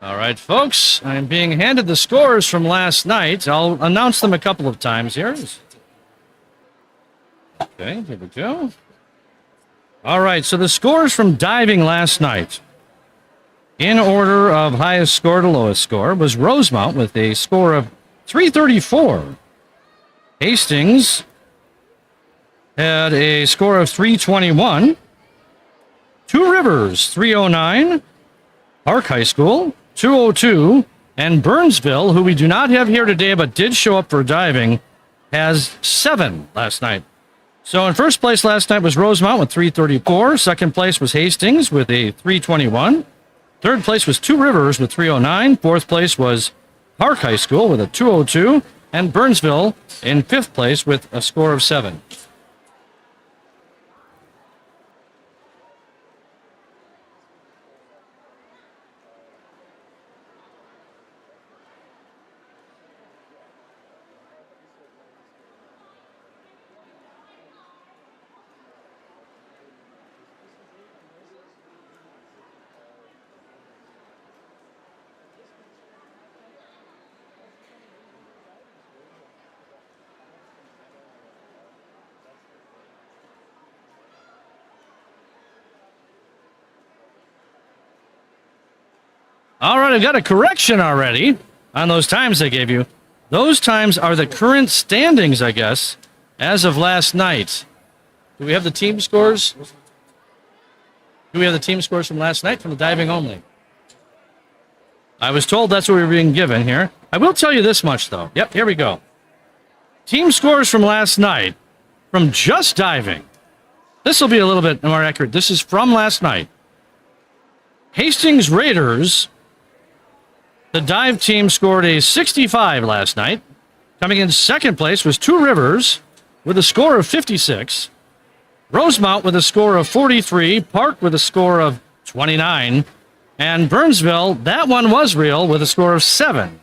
All right, folks, I'm being handed the scores from last night. I'll announce them a couple of times here. Okay, here we go. All right, so the scores from diving last night, in order of highest score to lowest score, was Rosemount with a score of 334. Hastings had a score of 321. Two Rivers, 309. Park High School, 202, and Burnsville, who we do not have here today but did show up for diving, has 7 last night. So in first place last night was Rosemount with 334. Second place was Hastings with a 321. Third place was Two Rivers with 309. Fourth place was Park High School with a 202. And Burnsville in fifth place with a score of 7. All right, I've got a correction already on those times I gave you. Those times are the current standings, I guess, as of last night. Do we have the team scores? Do we have the team scores from last night from the diving only? I was told that's what we were being given here. I will tell you this much, though. Yep, here we go. Team scores from last night from just diving. This will be a little bit more accurate. This is from last night. Hastings Raiders, the dive team, scored a 65 last night. Coming in second place was Two Rivers with a score of 56. Rosemount with a score of 43. Park with a score of 29. And Burnsville, that one was real, with a score of 7.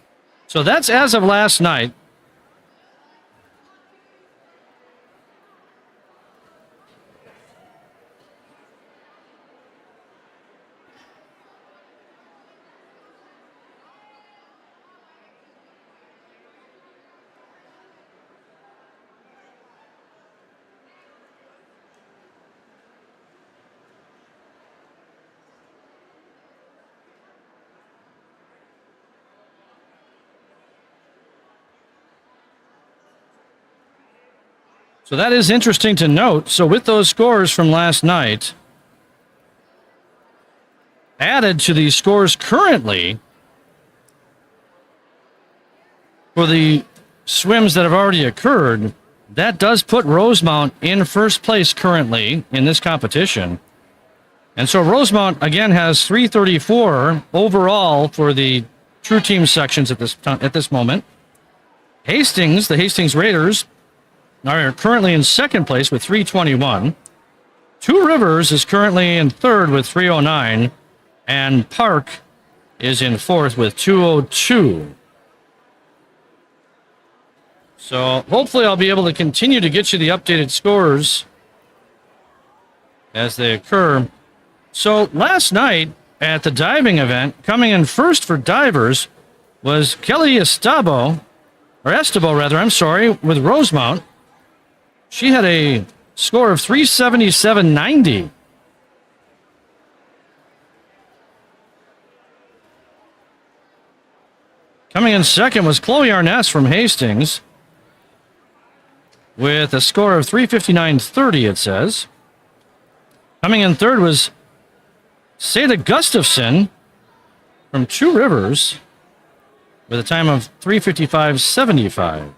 So that's as of last night. So that is interesting to note. So with those scores from last night, added to these scores currently for the swims that have already occurred, that does put Rosemount in first place currently in this competition. And so Rosemount, again, has 334 overall for the true team sections at this moment. Hastings, the Hastings Raiders, are currently in second place with 321. Two Rivers is currently in third with 309. And Park is in fourth with 202. So hopefully I'll be able to continue to get you the updated scores as they occur. So last night at the diving event, coming in first for divers was Kelly Esteban, with Rosemount. She had a score of 377.90. Coming in second was Chloe Arness from Hastings with a score of 359.30, it says. Coming in third was Seda Gustafson from Two Rivers with a time of 355.75.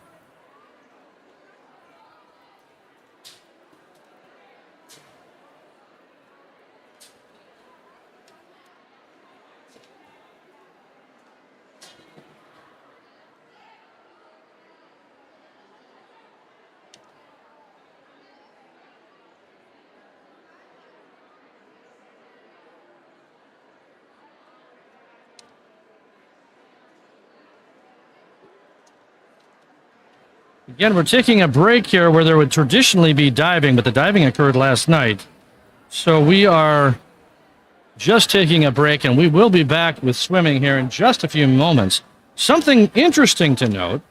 Again, we're taking a break here where there would traditionally be diving, but the diving occurred last night. So we are just taking a break, and we will be back with swimming here in just a few moments. Something interesting to note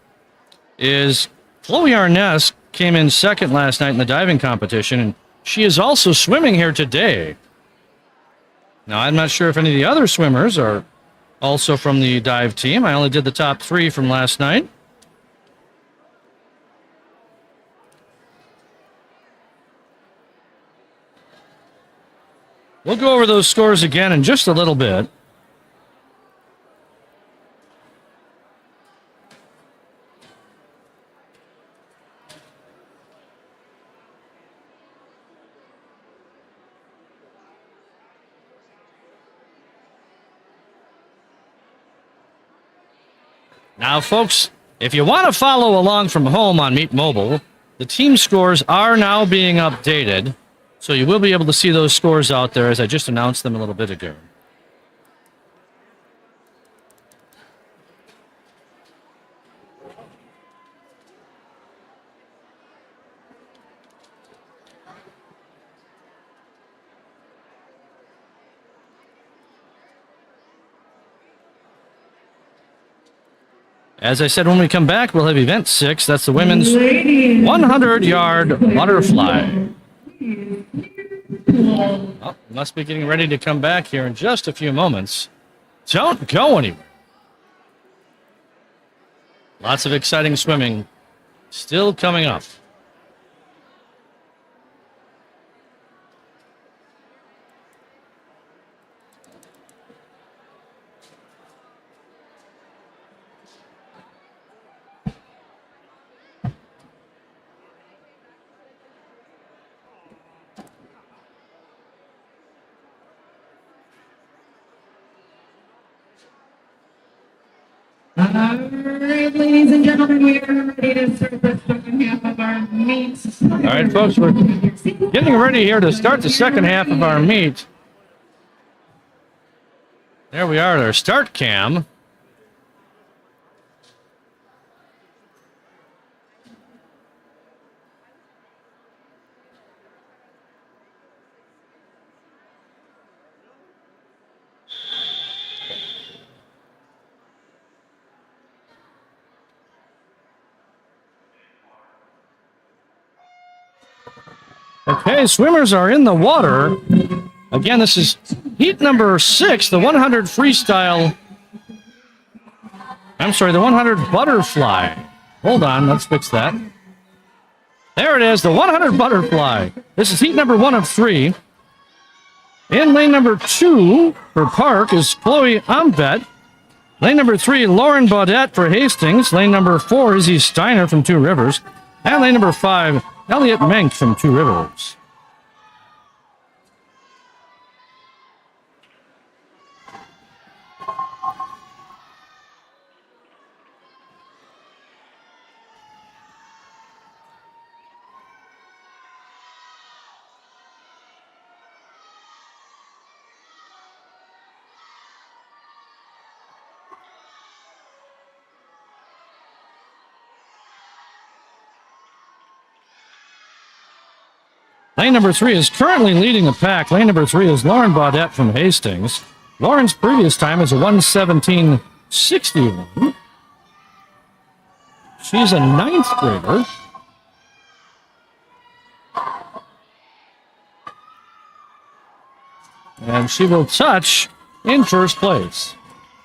is Chloe Arness came in second last night in the diving competition, and she is also swimming here today. Now, I'm not sure if any of the other swimmers are also from the dive team. I only did the top three from last night. We'll go over those scores again in just a little bit. Now, folks, if you want to follow along from home on Meet Mobile, the team scores are now being updated. So you will be able to see those scores out there as I just announced them a little bit ago. As I said, when we come back, we'll have event 6. That's the women's 100-yard butterfly. Oh, must be getting ready to come back here in just a few moments. Don't go anywhere. Lots of exciting swimming still coming up. All right, ladies and gentlemen, we are ready to start the second half of our meet. All right, folks, we're getting ready here to start the second half of our meet. There we are at our start cam. Okay, swimmers are in the water. Again, this is heat number 6, the 100 freestyle. I'm sorry, the 100 butterfly. Hold on, let's fix that. There it is, the 100 butterfly. This is heat number 1 of 3. In lane number 2 for Park is Chloe Ambet. Lane number 3, Lauren Baudette for Hastings. Lane number 4, Izzy Steiner from Two Rivers. And lane number 5, Elliot Menk from Two Rivers. Lane number 3 is currently leading the pack. Lane number 3 is Lauren Baudette from Hastings. Lauren's previous time is a 1:17.61. She's a 9th grader. And she will touch in first place.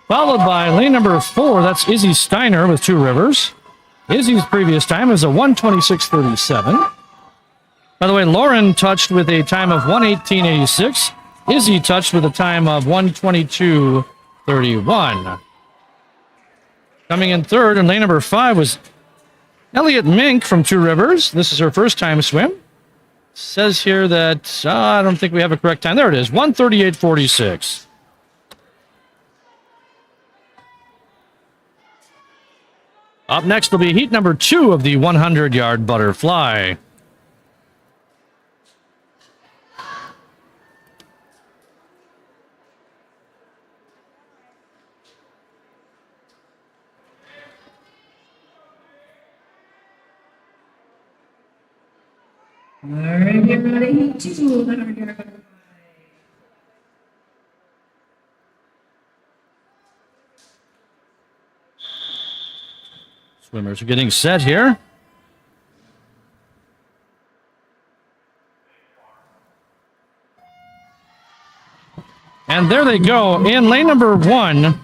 Followed by lane number 4, that's Izzy Steiner with Two Rivers. Izzy's previous time is a 1:26.37. By the way, Lauren touched with a time of 1:18.86. Izzy touched with a time of 1:22.31. Coming in third in lane number 5 was Elliot Mink from Two Rivers. This is her first time swim. Says here that, I don't think we have a correct time. There it is, 1:38.46. Up next will be heat number 2 of the 100-yard butterfly. All right, get ready to 100-yard butterfly. Swimmers are getting set here. And there they go. In lane number 1,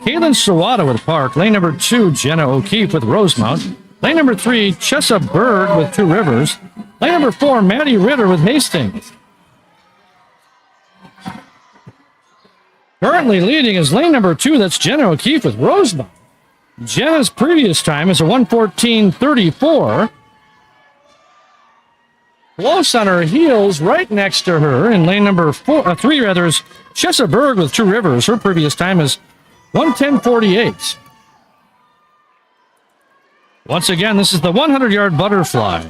Kaylin Sawada with Park. Lane number 2, Jenna O'Keefe with Rosemount. Lane number 3, Chessa Berg with Two Rivers. Lane number 4, Maddie Ritter with Hastings. Currently leading is lane number 2, that's Jenna O'Keefe with Rosemount. Jenna's previous time is a 1:14.34. Close on her heels, right next to her in lane number 3 is Chessa Berg with Two Rivers. Her previous time is 1:10.48. Once again, this is the 100-yard butterfly.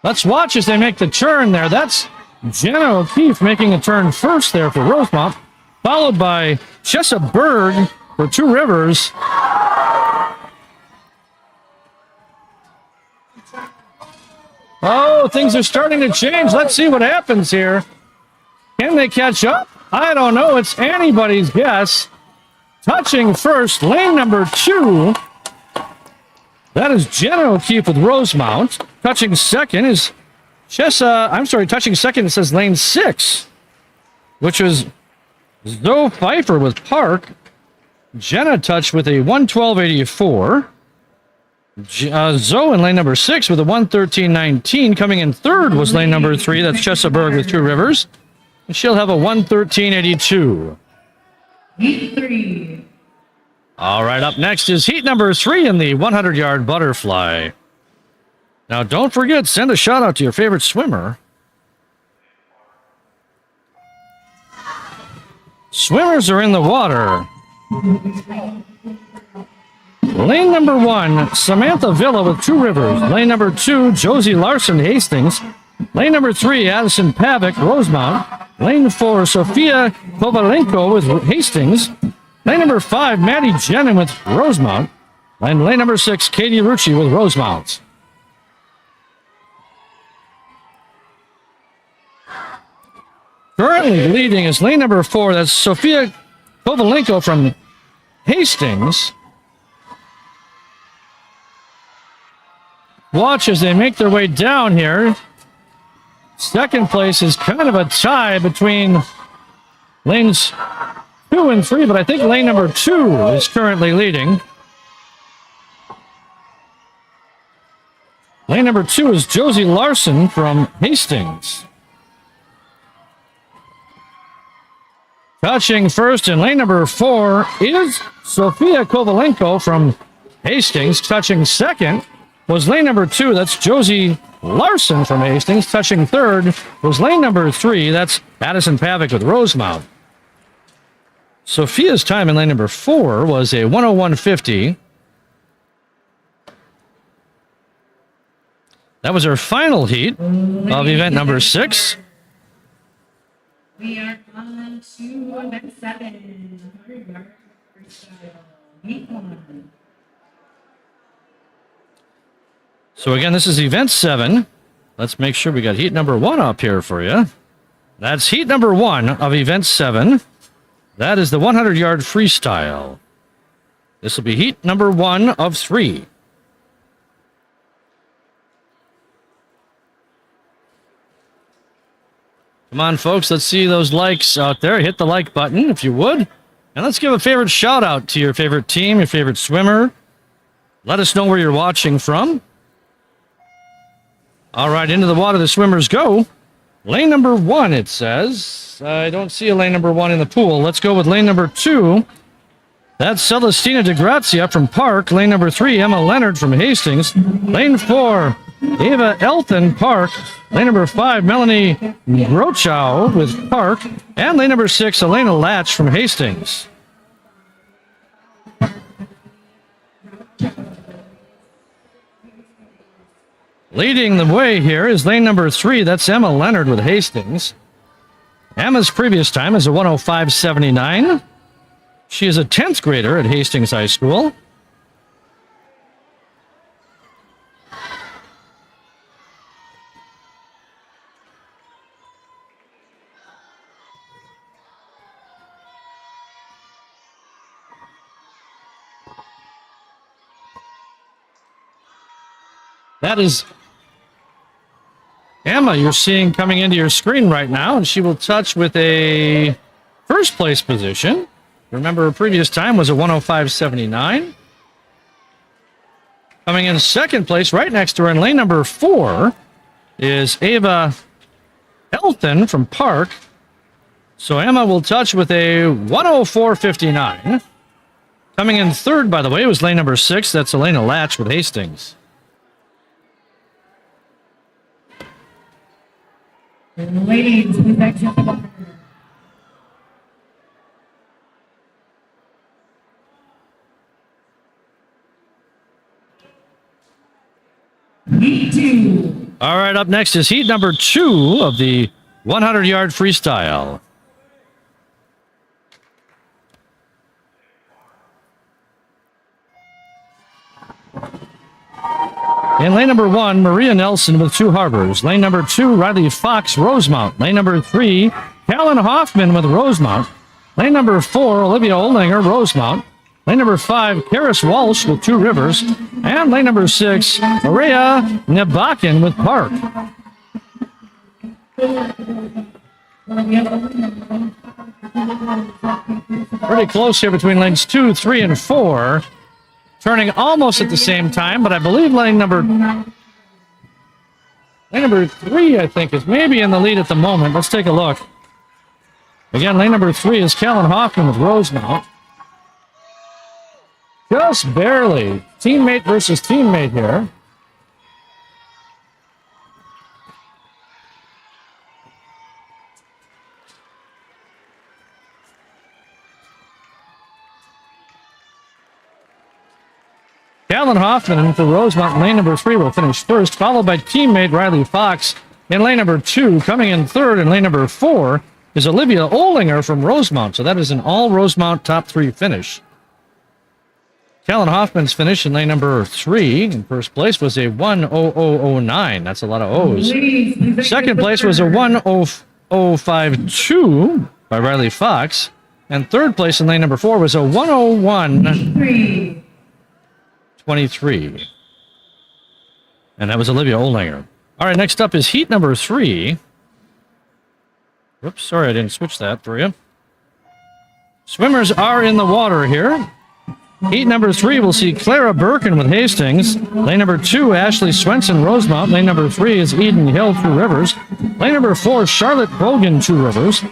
Let's watch as they make the turn there. That's Jenna O'Keefe making a turn first there for Rosemount, followed by Chessa Berg for Two Rivers. Oh, things are starting to change. Let's see what happens here. Can they catch up? I don't know. It's anybody's guess. Touching first, lane number 2. That is Jenna O'Keefe with Rosemount. Touching second is touching second, it says lane 6, which was Zoe Pfeiffer with Park. Jenna touched with a 1:12.84. Zoe in lane number 6 with a 1:13.19. Coming in third was lane number 3, that's Chessa Berg with Two Rivers. And she'll have a 1:13.82. Heat 3. All right, up next is heat number 3 in the 100-yard butterfly. Now, don't forget, send a shout-out to your favorite swimmer. Swimmers are in the water. Lane number 1, Samantha Villa with Two Rivers. Lane number 2, Josie Larson, Hastings. Lane number 3, Addison Pavick, Rosemount. Lane 4, Sophia Kovalenko with Hastings. Lane number 5, Maddie Jenin with Rosemount. And lane number 6, Katie Rucci with Rosemount. Currently leading is lane number 4, that's Sophia Kovalenko from Hastings. Watch as they make their way down here. Second place is kind of a tie between lanes 2 and 3, but I think lane number 2 is currently leading. Lane number 2 is Josie Larson from Hastings. Touching first in lane number 4 is Sophia Kovalenko from Hastings. Touching second was lane number 2, that's Josie Larson from Hastings. Touching third was lane number 3, that's Addison Pavick with Rosemount. Sophia's time in lane number 4 was a 1:01.50. That was her final heat of event number 6. We are on to event 7. Heat 1. So again, this is event 7. Let's make sure we got heat number 1 up here for you. That's heat number 1 of event 7. That is the 100-yard freestyle. This will be heat number 1 of 3. Come on, folks. Let's see those likes out there. Hit the like button if you would. And let's give a favorite shout out to your favorite team, your favorite swimmer. Let us know where you're watching from. All right, into the water the swimmers go. Lane number 1, it says. I don't see a lane number 1 in the pool. Let's go with lane number 2. That's Celestina DeGrazia from Park. Lane number 3, Emma Leonard from Hastings. Lane 4, Ava Elton, Park. Lane number 5, Melanie Grochow with Park. And lane number 6, Elena Latch from Hastings. Leading the way here is lane number 3. That's Emma Leonard with Hastings. Emma's previous time is a 105.79. She is a 10th grader at Hastings High School. That is Emma you're seeing coming into your screen right now, and she will touch with a first place position. Remember, her previous time was a 105.79. Coming in second place, right next to her in lane number 4, is Ava Elton from Park. So Emma will touch with a 104.59. Coming in third, by the way, was lane number 6. That's Elena Latch with Hastings. Ladies, please exit the water. Heat 2. All right, up next is heat number 2 of the 100-yard freestyle. In lane number 1, Maria Nelson with Two Harbors. Lane number 2, Riley Fox, Rosemount. Lane number 3, Callan Hoffman with Rosemount. Lane number 4, Olivia Olinger, Rosemount. Lane number 5, Karis Walsh with Two Rivers. And lane number 6, Maria Nebakin with Park. Pretty close here between lanes 2, 3, and 4. Turning almost at the same time, but I believe lane number 3, I think, is maybe in the lead at the moment. Let's take a look. Again, lane number 3 is Callan Hoffman with Rosemount. Just barely. Teammate versus teammate here. Callan Hoffman for Rosemount in lane number 3 will finish first, followed by teammate Riley Fox in lane number 2. Coming in third in lane number 4 is Olivia Olinger from Rosemount. So that is an all Rosemount top 3 finish. Callan Hoffman's finish in lane number 3 in first place was a 1:00:09. That's a lot of O's. Second place was a 1:00:52 by Riley Fox. And third place in lane number 4 was a 1:01:23. And that was Olivia Olinger. All right, next up is heat number 3. Whoops, sorry I didn't switch that for you. Swimmers are in the water here. Heat number 3 will see Clara Birkin with Hastings. Lane number 2, Ashley Swenson, Rosemount. Lane number 3 is Eden Hill, Two Rivers. Lane number 4, Charlotte Bogan, Two Rivers.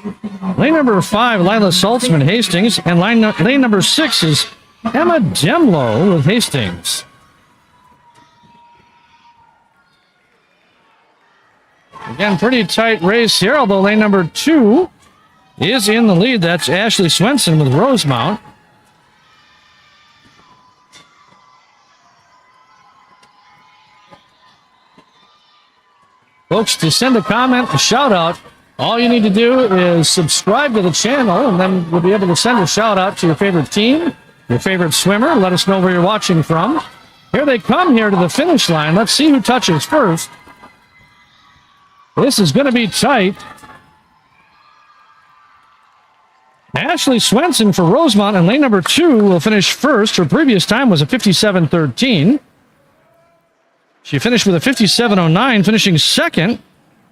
Lane number 5, Lila Saltzman, Hastings. And lane number 6 is Emma Demlow with Hastings. Again, pretty tight race here, although lane number 2 is in the lead. That's Ashley Swenson with Rosemount. Folks, to send a comment, a shout out, All you need to do is subscribe to the channel, and then we'll be able to send a shout out to your favorite team, your favorite swimmer. Let us know where you're watching from. Here they come here to the finish line. Let's see who touches first. This is going to be tight. Ashley Swenson for Rosemont in lane number 2 will finish first. Her previous time was a 57:13. She finished with a 57:09, finishing second.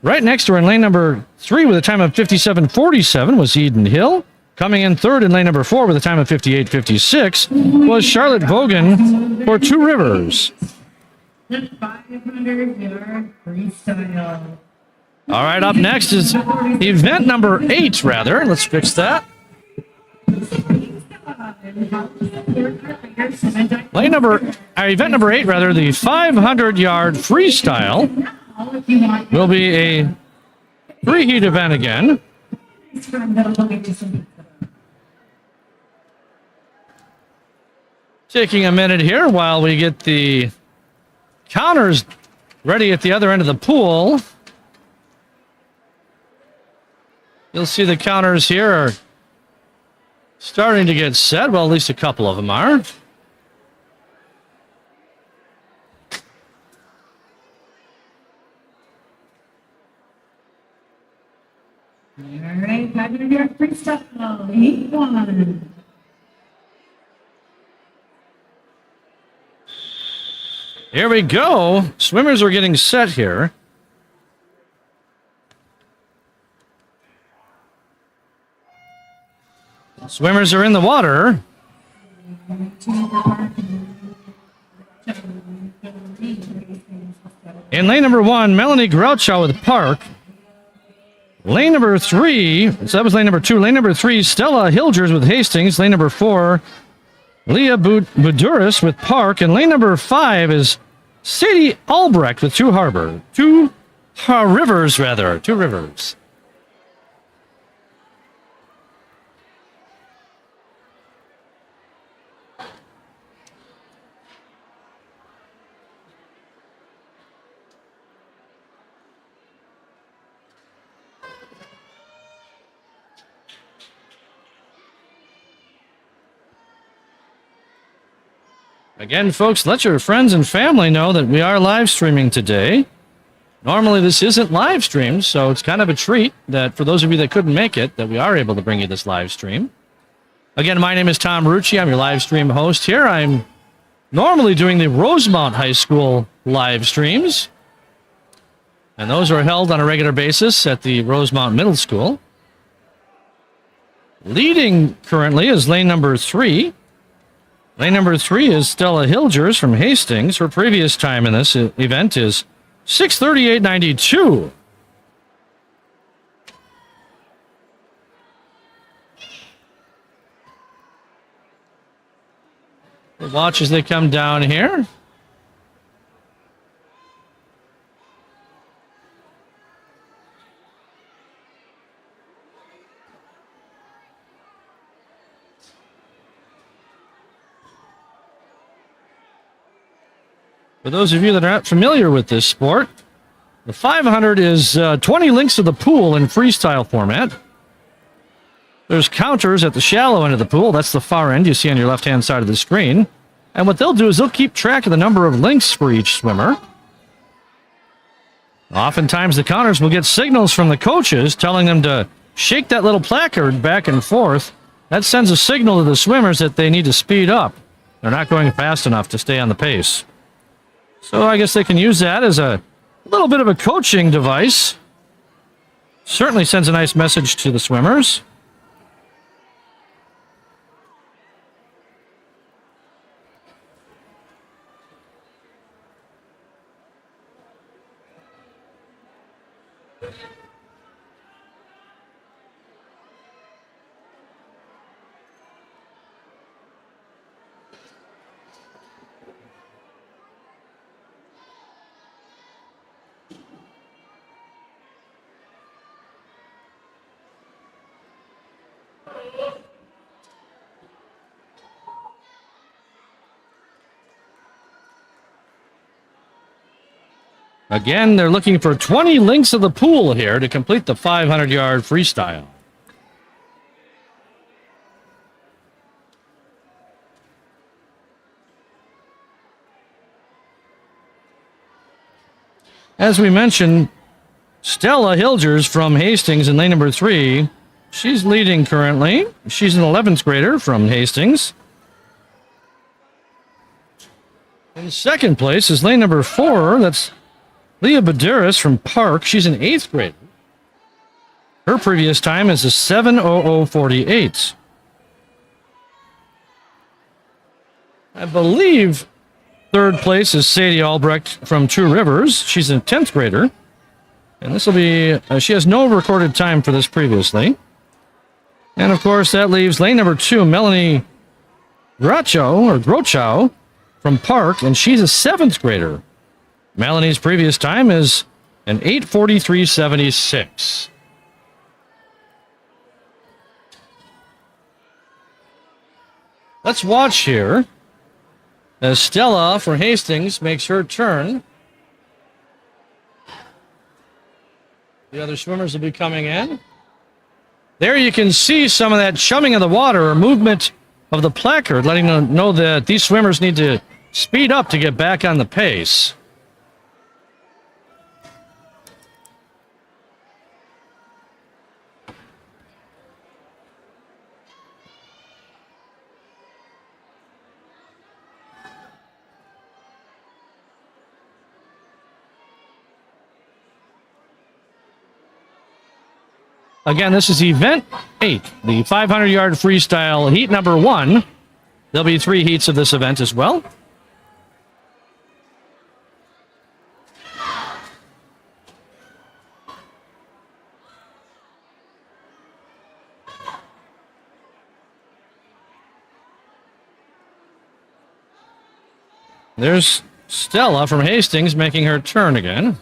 Right next to her in lane number 3 with a time of 57:47 was Eden Hill. Coming in third in lane number 4 with a time of 58:56 was Charlotte Vogan for Two Rivers. The 500-yard freestyle. All right, up next is event number 8, rather. Let's fix that. Event number 8, rather, the 500-yard freestyle will be a three-heat event again. Taking a minute here while we get the counters ready at the other end of the pool. You'll see the counters here are starting to get set. Well, at least a couple of them are. All right, 500-yard freestyle, heat 1. Here we go. Swimmers are getting set here. Swimmers are in the water. In lane number 1, Melanie Grouchow with Park. Lane number 3, so that was lane number 2. Lane number 3, Stella Hilgers with Hastings. Lane number 4, Leah Buduris with Park. And lane number 5 is Sadie Albrecht with Two Rivers. Again, folks, let your friends and family know that we are live streaming today. Normally, this isn't live streamed, so it's kind of a treat that for those of you that couldn't make it, that we are able to bring you this live stream. Again, my name is Tom Rucci. I'm your live stream host here. I'm normally doing the Rosemont High School live streams, and those are held on a regular basis at the Rosemont Middle School. Leading currently is lane number 3. Lane number 3 is Stella Hilgers from Hastings. Her previous time in this event is 6:38.92. We'll watch as they come down here. For those of you that are not familiar with this sport, the 500 is 20 links to the pool in freestyle format. There's counters at the shallow end of the pool. That's the far end you see on your left-hand side of the screen. And what they'll do is they'll keep track of the number of links for each swimmer. Oftentimes the counters will get signals from the coaches telling them to shake that little placard back and forth. That sends a signal to the swimmers that they need to speed up. They're not going fast enough to stay on the pace. So I guess they can use that as a little bit of a coaching device. Certainly sends a nice message to the swimmers. Again, they're looking for 20 links of the pool here to complete the 500-yard freestyle. As we mentioned, Stella Hilgers from Hastings in lane number 3. She's leading currently. She's an 11th grader from Hastings. In second place is lane number 4. That's Leah Badiris from Park. She's an 8th grader. Her previous time is a 7:00:48. I believe third place is Sadie Albrecht from Two Rivers. She's a 10th grader. And this will be, she has no recorded time for this previously. And of course, that leaves lane number 2, Melanie Grochow from Park, and she's a 7th grader. Melanie's previous time is an 8:43:76. Let's watch here as Stella for Hastings makes her turn. The other swimmers will be coming in. There you can see some of that chumming of the water or movement of the placard, letting them know that these swimmers need to speed up to get back on the pace. Again, this is event 8, the 500-yard freestyle heat number 1. There'll be 3 heats of this event as well. There's Stella from Hastings making her turn again.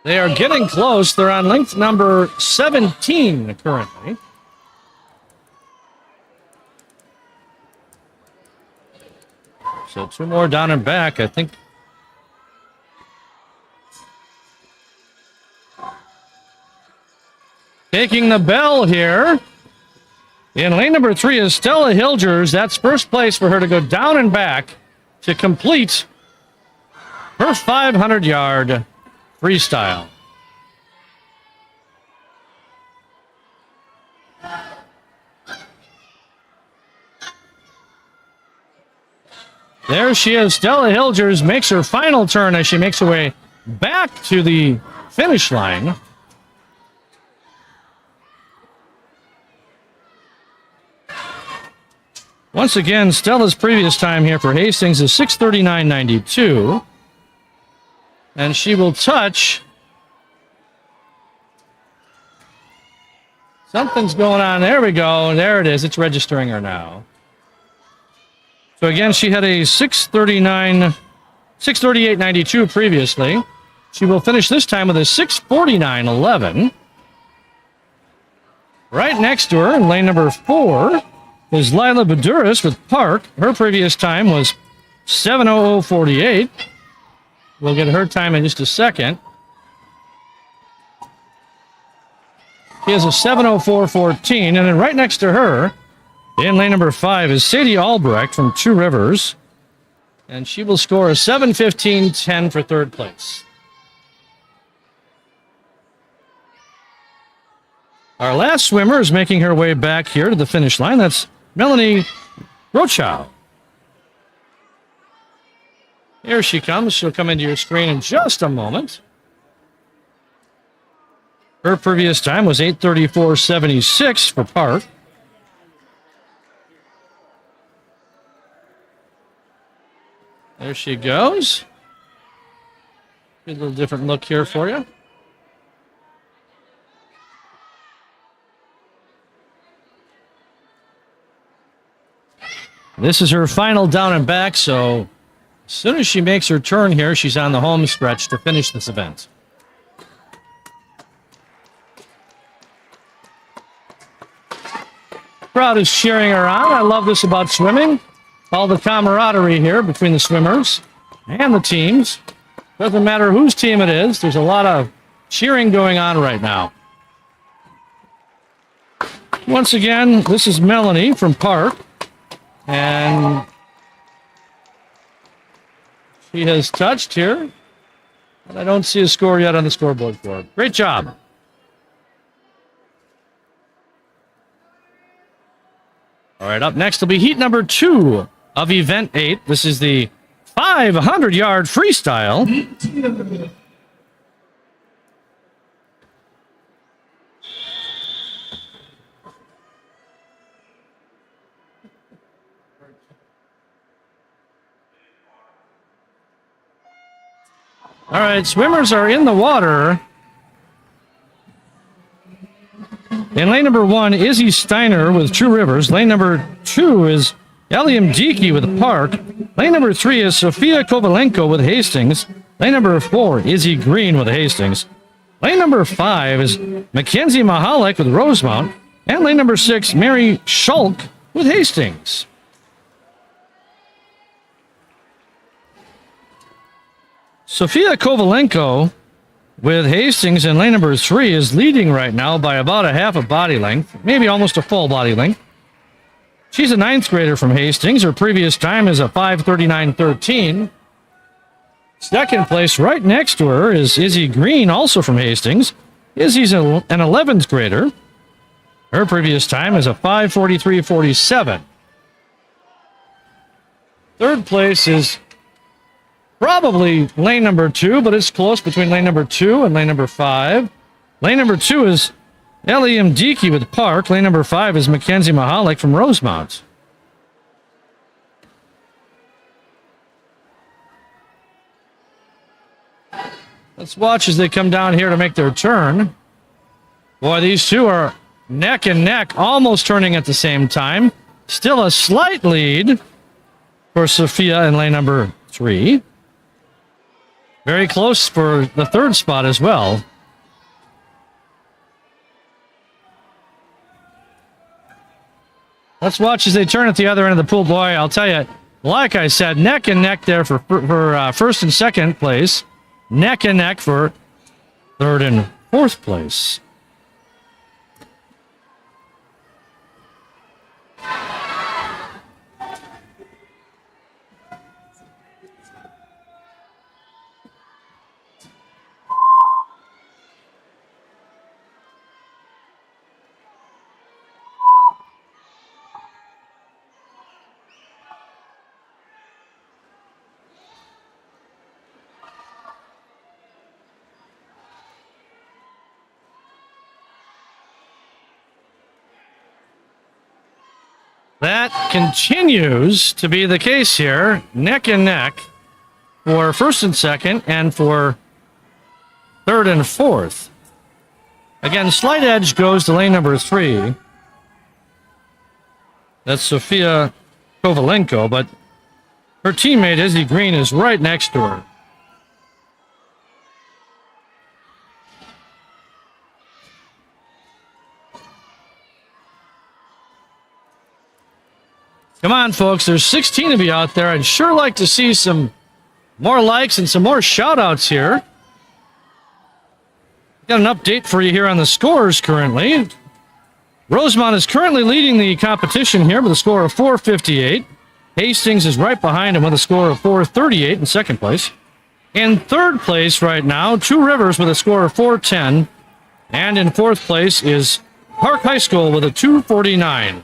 They are getting close. They're on length number 17 currently. So 2 more down and back, I think. Taking the bell here. In lane number 3 is Stella Hilgers. That's first place for her to go down and back to complete her 500-yard freestyle. There she is. Stella Hilgers makes her final turn as she makes her way back to the finish line. Once again, Stella's previous time here for Hastings is 6:39:92. And she will touch. Something's going on. There we go. There it is. It's registering her now. So again, she had a 6:38:92 previously. She will finish this time with a 6:49:11. Right next to her in lane number 4 is Lila Baduris with Park. Her previous time was 7:00:48. We'll get her time in just a second. She has a 7:04:14, and then right next to her, in lane number 5, is Sadie Albrecht from Two Rivers, and she will score a 7:15:10 for third place. Our last swimmer is making her way back here to the finish line. That's Melanie Grochow. Here she comes. She'll come into your screen in just a moment. Her previous time was 8:34:76 for Park. There she goes. Get a little different look here for you. This is her final down and back, so as soon as she makes her turn here, she's on the home stretch to finish this event. Crowd is cheering her on. I love this about swimming. All the camaraderie here between the swimmers and the teams. Doesn't matter whose team it is. There's a lot of cheering going on right now. Once again, this is Melanie from Park. And she has touched here. But I don't see a score yet on the scoreboard for her. Great job. All right, up next will be heat number 2 of event 8. This is the 500-yard freestyle. Heat 2. All right, swimmers are in the water. In lane number 1, Izzy Steiner with True Rivers. Lane number 2 is Eliam Dickey with Park. Lane number 3 is Sofia Kovalenko with Hastings. Lane number 4, Izzy Green with Hastings. Lane number 5 is Mackenzie Mahalik with Rosemount. And lane number 6, Mary Schulk with Hastings. Sofia Kovalenko with Hastings in lane number 3 is leading right now by about a half a body length, maybe almost a full body length. She's a 9th grader from Hastings. Her previous time is a 5:39.13. Second place right next to her is Izzy Green, also from Hastings. Izzy's an 11th grader. Her previous time is a 5:43.47. Third place is probably lane number 2, but it's close between lane number 2 and lane number 5. Lane number 2 is Eliam Dickey with Park. Lane number 5 is Mackenzie Mahalik from Rosemount. Let's watch as they come down here to make their turn. Boy, these two are neck and neck, almost turning at the same time. Still a slight lead for Sophia in lane number 3. Very close for the third spot as well. Let's watch as they turn at the other end of the pool. Boy, I'll tell you, like I said, neck and neck there for first and second place. Neck and neck for third and fourth place. That continues to be the case here, neck and neck for first and second and for third and fourth. Again, slight edge goes to lane number 3. That's Sofia Kovalenko, but her teammate Izzy Green is right next to her. Come on, folks. There's 16 of you out there. I'd sure like to see some more likes and some more shout-outs here. Got an update for you here on the scores currently. Rosemount is currently leading the competition here with a score of 458. Hastings is right behind him with a score of 438 in second place. In third place right now, Two Rivers with a score of 410. And in fourth place is Park High School with a 249.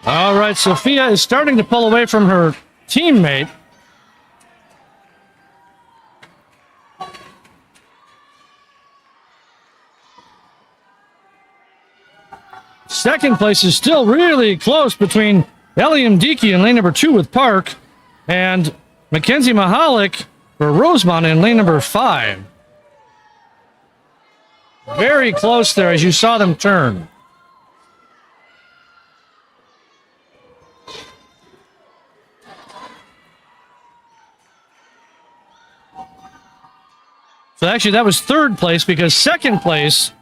All right, Sophia is starting to pull away from her teammate. Second place is still really close between Eliam Dickey in lane number 2 with Park and Mackenzie Mahalik for Rosemont in lane number 5. Very close there as you saw them turn. So actually that was third place because second place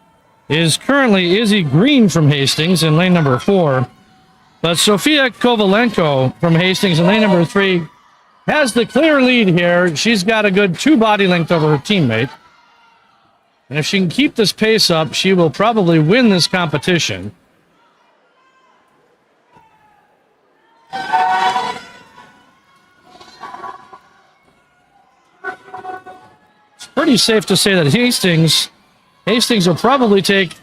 is currently Izzy Green from Hastings in lane number 4. But Sofia Kovalenko from Hastings in lane number 3 has the clear lead here. She's got a good 2 body length over her teammate. And if she can keep this pace up, she will probably win this competition. It's pretty safe to say that Hastings will probably take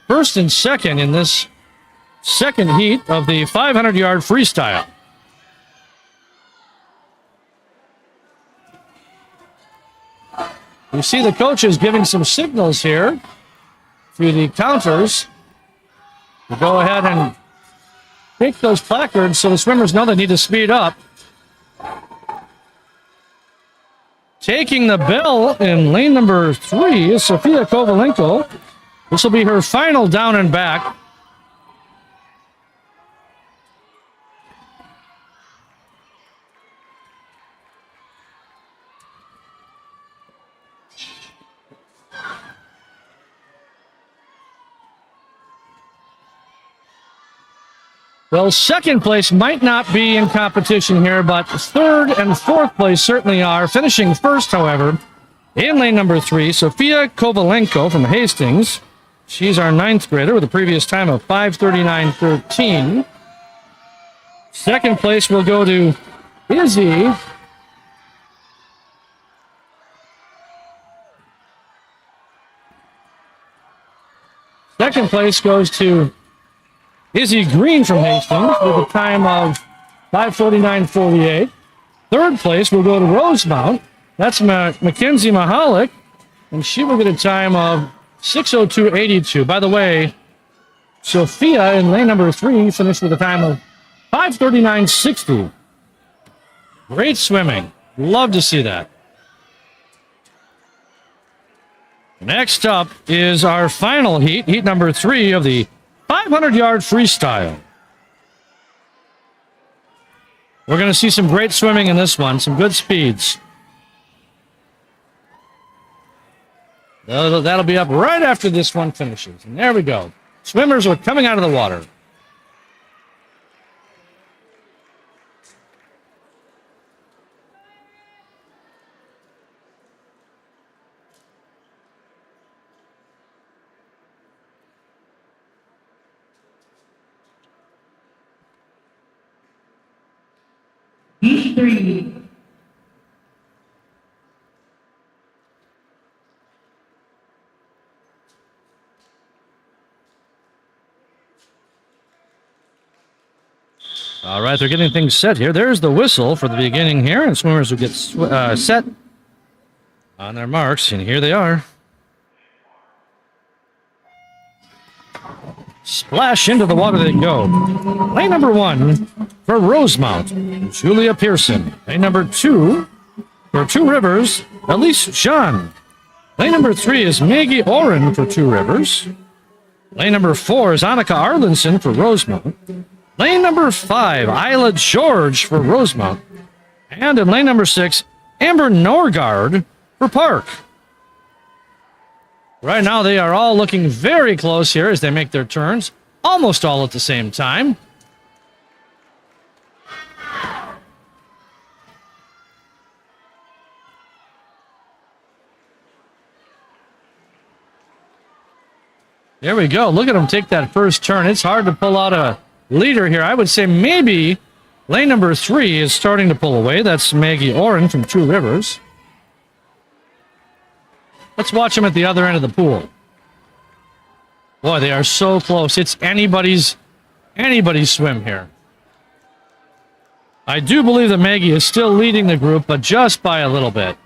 first and second in this second heat of the 500-yard freestyle. You see the coaches giving some signals here to the counters to go ahead and take those placards so the swimmers know they need to speed up. Taking the bell in lane number 3 is Sofia Kovalenko. This will be her final down and back. Well, second place might not be in competition here, but third and fourth place certainly are. Finishing first, however, in lane number 3, Sofia Kovalenko from Hastings. She's our 9th grader with a previous time of 5:39.13. Second place will go to Izzy. Second place goes to Izzy Green from Hastings with a time of 5:49.48. Third place will go to Rosemount. That's Mackenzie Mahalik, and she will get a time of 6:02.82. By the way, Sophia in lane number 3 finished with a time of 5:39.60. Great swimming. Love to see that. Next up is our final heat, heat number 3 of the 500-yard freestyle. We're going to see some great swimming in this one, some good speeds. That'll be up right after this one finishes. And there we go. Swimmers are coming out of the water. Heat 3. All right, they're getting things set here. There's the whistle for the beginning here, and swimmers will get set on their marks, and here they are. Splash into the water they go. Lane number 1 for Rosemount, Julia Pearson. Lane number 2 for Two Rivers, Elise Jean. Lane number 3 is Maggie Oren for Two Rivers. Lane number 4 is Annika Arlinson for Rosemount. Lane number 5, Isla George for Rosemount. And in lane number 6, Amber Norgard for Park. Right now, they are all looking very close here as they make their turns, almost all at the same time. There we go. Look at them take that first turn. It's hard to pull out a leader here. I would say maybe lane number 3 is starting to pull away. That's Maggie Oren from Two Rivers. Let's watch them at the other end of the pool. Boy, they are so close. It's anybody's swim here. I do believe that Maggie is still leading the group, but just by a little bit.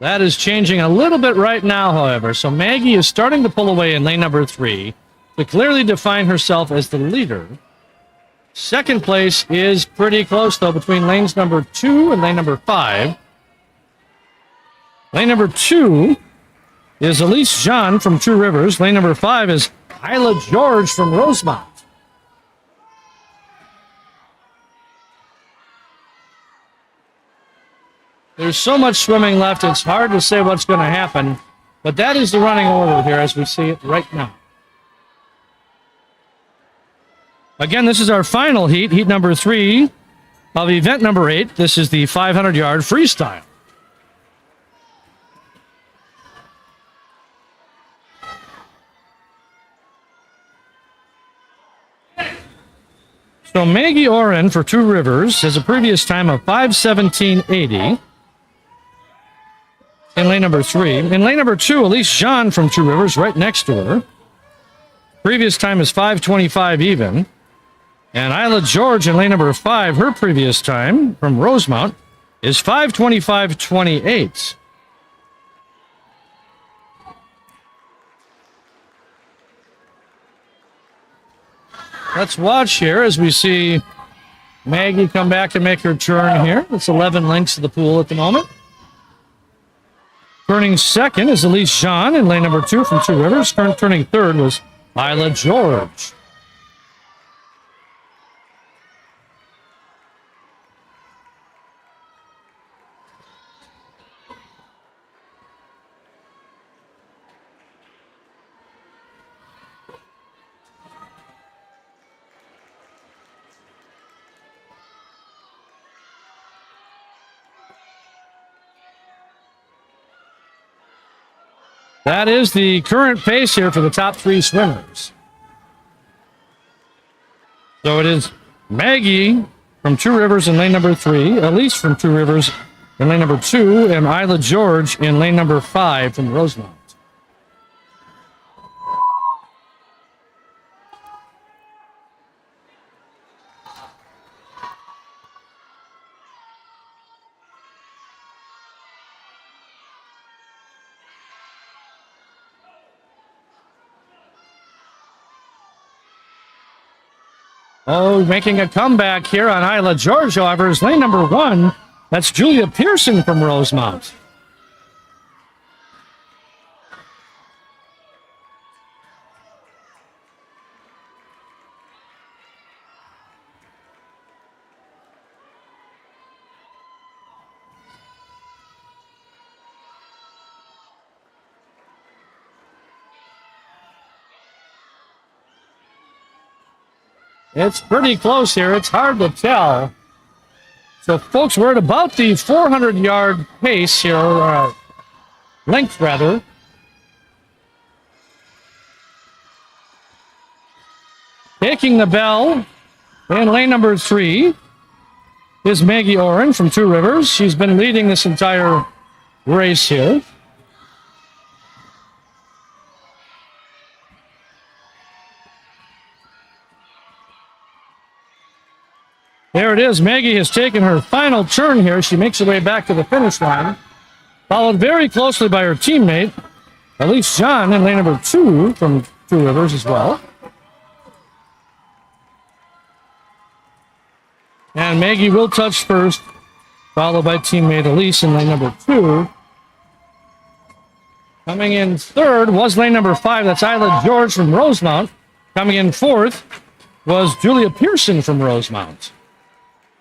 That is changing a little bit right now, however. So Maggie is starting to pull away in lane number 3 to clearly define herself as the leader. Second place is pretty close, though, between lanes number 2 and lane number 5. Lane number 2 is Elise Jean from Two Rivers. Lane number 5 is Isla George from Rosemont. There's so much swimming left, it's hard to say what's going to happen. But that is the running order here as we see it right now. Again, this is our final heat, heat number 3 of event number 8. This is the 500-yard freestyle. So Maggie Oren for Two Rivers has a previous time of 5:17.80 in lane number 3. In lane number 2, Elise Jean from Two Rivers right next to her. Previous time is 5:25 even. And Isla George in lane number 5, her previous time from Rosemount is 5:25.28. Let's watch here as we see Maggie come back to make her turn here. It's 11 lengths to the pool at the moment. Turning second is Elise Jean in lane number 2 from Two Rivers. Turning third was Isla George. That is the current pace here for the top 3 swimmers. So it is Maggie from Two Rivers in lane number 3, Elise from Two Rivers in lane number 2, and Isla George in lane number 5 from Rosemont. Oh, making a comeback here on Isla George, however, is lane number 1. That's Julia Pearson from Rosemont. It's pretty close here. It's hard to tell. So, folks, we're at about the 400-yard pace here, length rather. Taking the bell in lane number 3 is Maggie Oren from Two Rivers. She's been leading this entire race here. There it is. Maggie has taken her final turn here. She makes her way back to the finish line, followed very closely by her teammate, Elise Jean, in lane number 2 from Two Rivers as well. And Maggie will touch first, followed by teammate Elise in lane number 2. Coming in third was lane number 5. That's Isla George from Rosemount. Coming in fourth was Julia Pearson from Rosemount.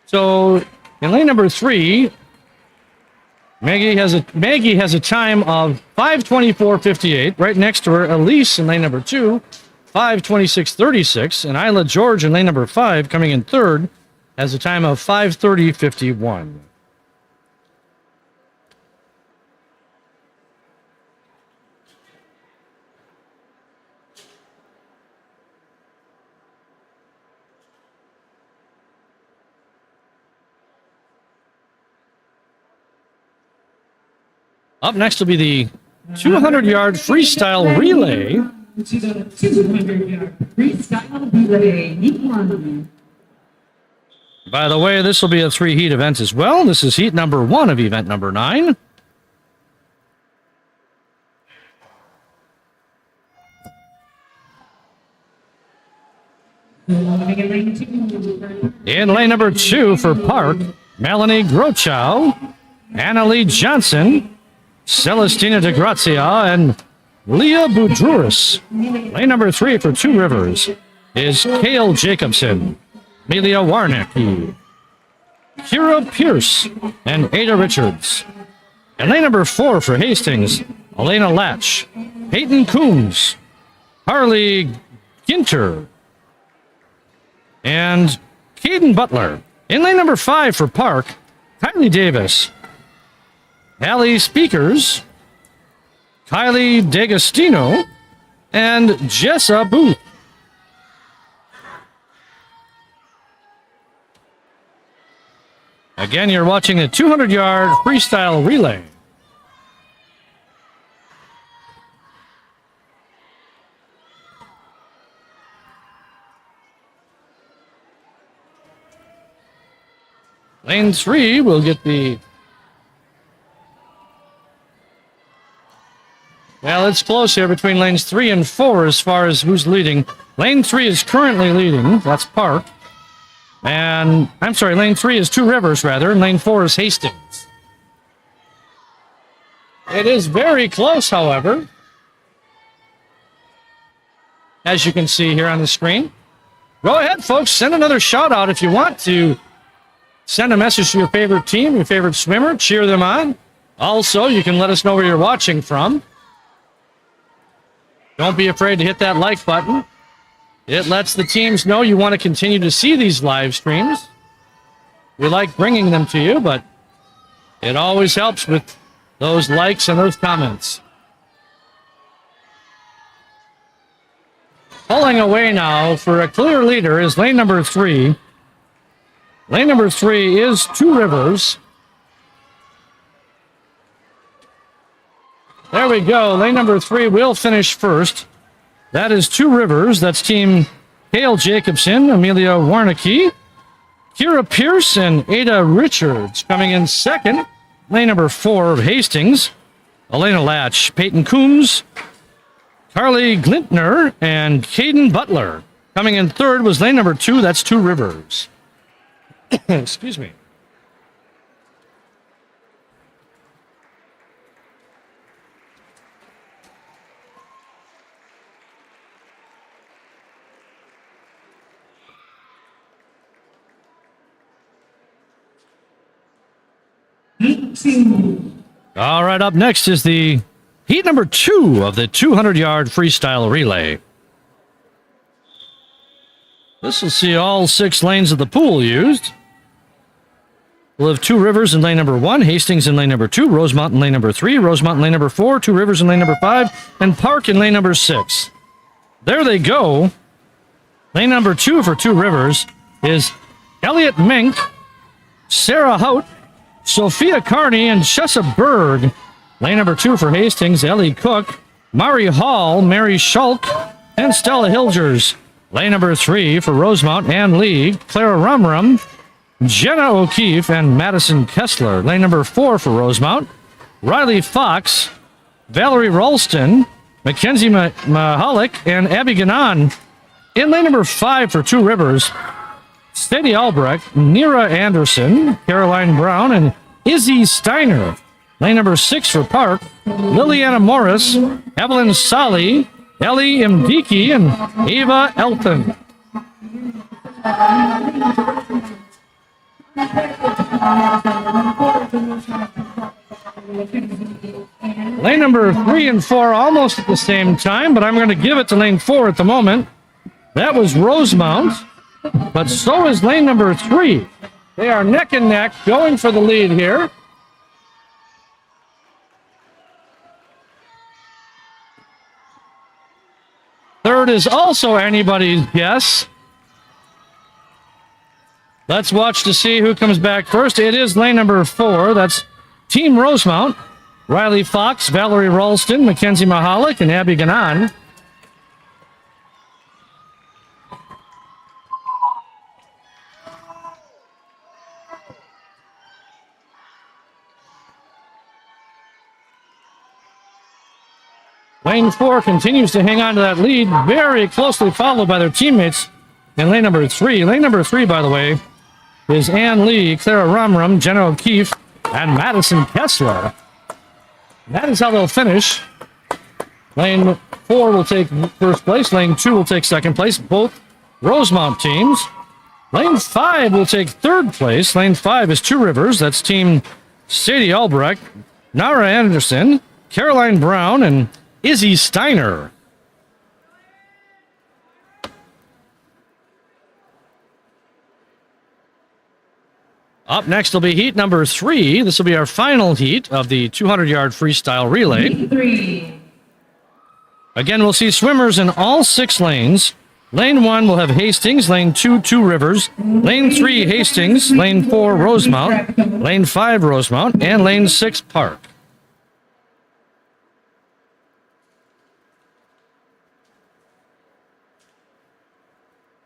So in lane number 3, Maggie has a time of 5:24.58. Right next to her, Elise in lane number 2, 5:26.36, and Isla George in lane number 5, coming in third, has a time of 5:30.51. Up next will be the 200-yard freestyle relay. To the 200-yard freestyle relay, heat 1. By the way, this will be a 3-heat event as well. This is heat number 1 of event number 9. Moving in lane 2. In lane number 2 for Park, Melanie Grochow, Annalie Johnson, Celestina DeGrazia, and Leah Boudrouris. Lane number 3 for Two Rivers is Kale Jacobson, Amelia Warnicki, Kira Pierce, and Ada Richards. And lane number 4 for Hastings, Elena Latch, Peyton Coombs, Harley Ginter, and Caden Butler. In lane number 5 for Park, Kylie Davis, Allie Speakers, Kylie D'Agostino, and Jessa Booth. Again, you're watching a 200-yard freestyle relay. Lane 3 will get the... Well, it's close here between lanes 3 and 4 as far as who's leading. Lane 3 is currently leading. That's Park. And, I'm sorry, lane 3 is Two Rivers, rather, and lane 4 is Hastings. It is very close, however, as you can see here on the screen. Go ahead, folks. Send another shout-out if you want to. Send a message to your favorite team, your favorite swimmer. Cheer them on. Also, you can let us know where you're watching from. Don't be afraid to hit that like button. It lets the teams know you want to continue to see these live streams. We like bringing them to you, but it always helps with those likes and those comments. Pulling away now for a clear leader is lane number 3. Lane number 3 is Two Rivers. There we go. Lane number 3 will finish first. That is Two Rivers. That's team Kale Jacobson, Amelia Warnicki, Kira Pierce, and Ada Richards. Coming in second, lane number 4 of Hastings, Elena Latch, Peyton Coombs, Carly Glintner, and Caden Butler. Coming in third was lane number 2. That's Two Rivers. Excuse me. All right, up next is the heat number 2 of the 200-yard freestyle relay. This will see all 6 lanes of the pool used. We'll have Two Rivers in lane number 1, Hastings in lane number 2, Rosemont in lane number 3, Rosemont in lane number 4, Two Rivers in lane number 5, and Park in lane number 6. There they go. Lane number 2 for Two Rivers is Elliot Mink, Sarah Hout, Sophia Carney, and Chessa Berg. Lane number 2 for Hastings, Ellie Cook, Mari Hall, Mary Schulk, and Stella Hilgers. Lane number 3 for Rosemont, Ann Lee, Clara Rumrum, Jenna O'Keefe, and Madison Kessler. Lane number 4 for Rosemont, Riley Fox, Valerie Ralston, Mackenzie Mahalik, and Abby Ganon. In lane number 5 for Two Rivers, Sadie Albrecht, Nira Anderson, Caroline Brown, and Izzy Steiner. Lane number 6 for Park, Liliana Morris, Evelyn Sali, Ellie Mdiki, and Ava Elton. Lane number 3 and 4 almost at the same time, but I'm going to give it to lane 4 at the moment. That was Rosemount, but so is lane number 3. They are neck and neck, going for the lead here. Third is also anybody's guess. Let's watch to see who comes back first. It is lane number 4. That's Team Rosemount. Riley Fox, Valerie Ralston, Mackenzie Mahalik, and Abby Ganon. Lane 4 continues to hang on to that lead, very closely followed by their teammates in lane number 3. Lane number 3, by the way, is Ann Lee, Clara Rumrum, Jenna O'Keefe, and Madison Kessler. That is how they'll finish. Lane 4 will take first place. Lane 2 will take second place. Both Rosemount teams. Lane 5 will take third place. Lane 5 is Two Rivers. That's team Sadie Albrecht, Nara Anderson, Caroline Brown, and Izzy Steiner. Up next will be heat number 3. This will be our final heat of the 200-yard freestyle relay. Heat 3. Again, we'll see swimmers in all 6 lanes. Lane 1 will have Hastings, lane 2, Two Rivers, lane 3, Hastings, lane 4, Rosemount, lane 5, Rosemount, and lane 6, Park.